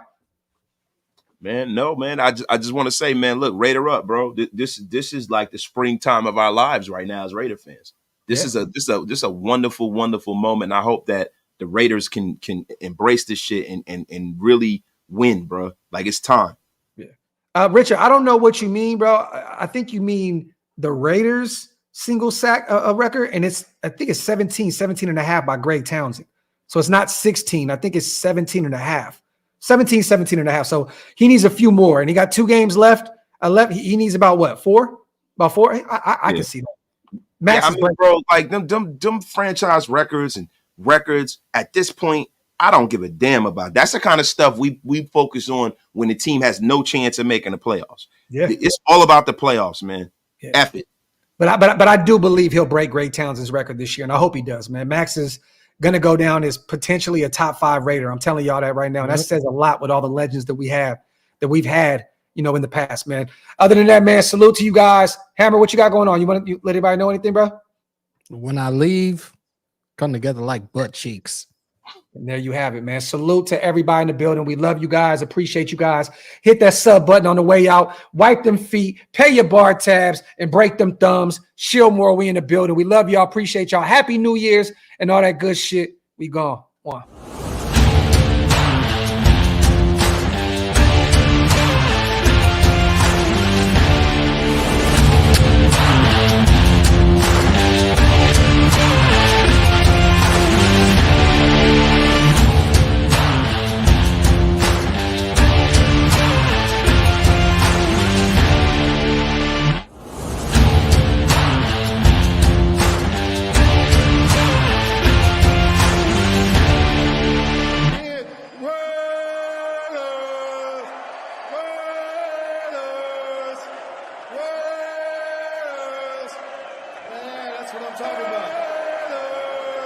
Man, no, man. I just want to say, man, look, Raider up, bro. This is like the springtime of our lives right now as Raider fans. This is a wonderful, wonderful moment. And I hope that the Raiders can embrace this shit and really win, bro. Like it's time. Yeah. Richard, I don't know what you mean, bro. I think you mean the Raiders single sack record, and I think it's 17 and a half by Greg Townsend. So it's not 16. I think it's 17 and a half. 17 and a half. So he needs a few more, and he got 2 games left. He needs about what, 4? About 4? I can see that. Maxx is bro, like them franchise records at this point, I don't give a damn about. That's the kind of stuff we focus on when the team has no chance of making the playoffs. Yeah, it's all about the playoffs, man. Yeah. F it. But I do believe he'll break Gray Townsend's record this year, and I hope he does, man. Maxx is gonna go down as potentially a top 5 Raider. I'm telling y'all that right now. And that says a lot with all the legends that we've had, in the past, man. Other than that, man, salute to you guys. Hammer, what you got going on? You want to let everybody know anything, bro? When I leave, come together like butt cheeks. And there you have it, man. Salute to everybody in the building. We love you guys. Appreciate you guys. Hit that sub button on the way out. Wipe them feet. Pay your bar tabs and break them thumbs. Shieldmore, we in the building. We love y'all. Appreciate y'all. Happy New Year's and all that good shit. We gone. One. That's what I'm talking about.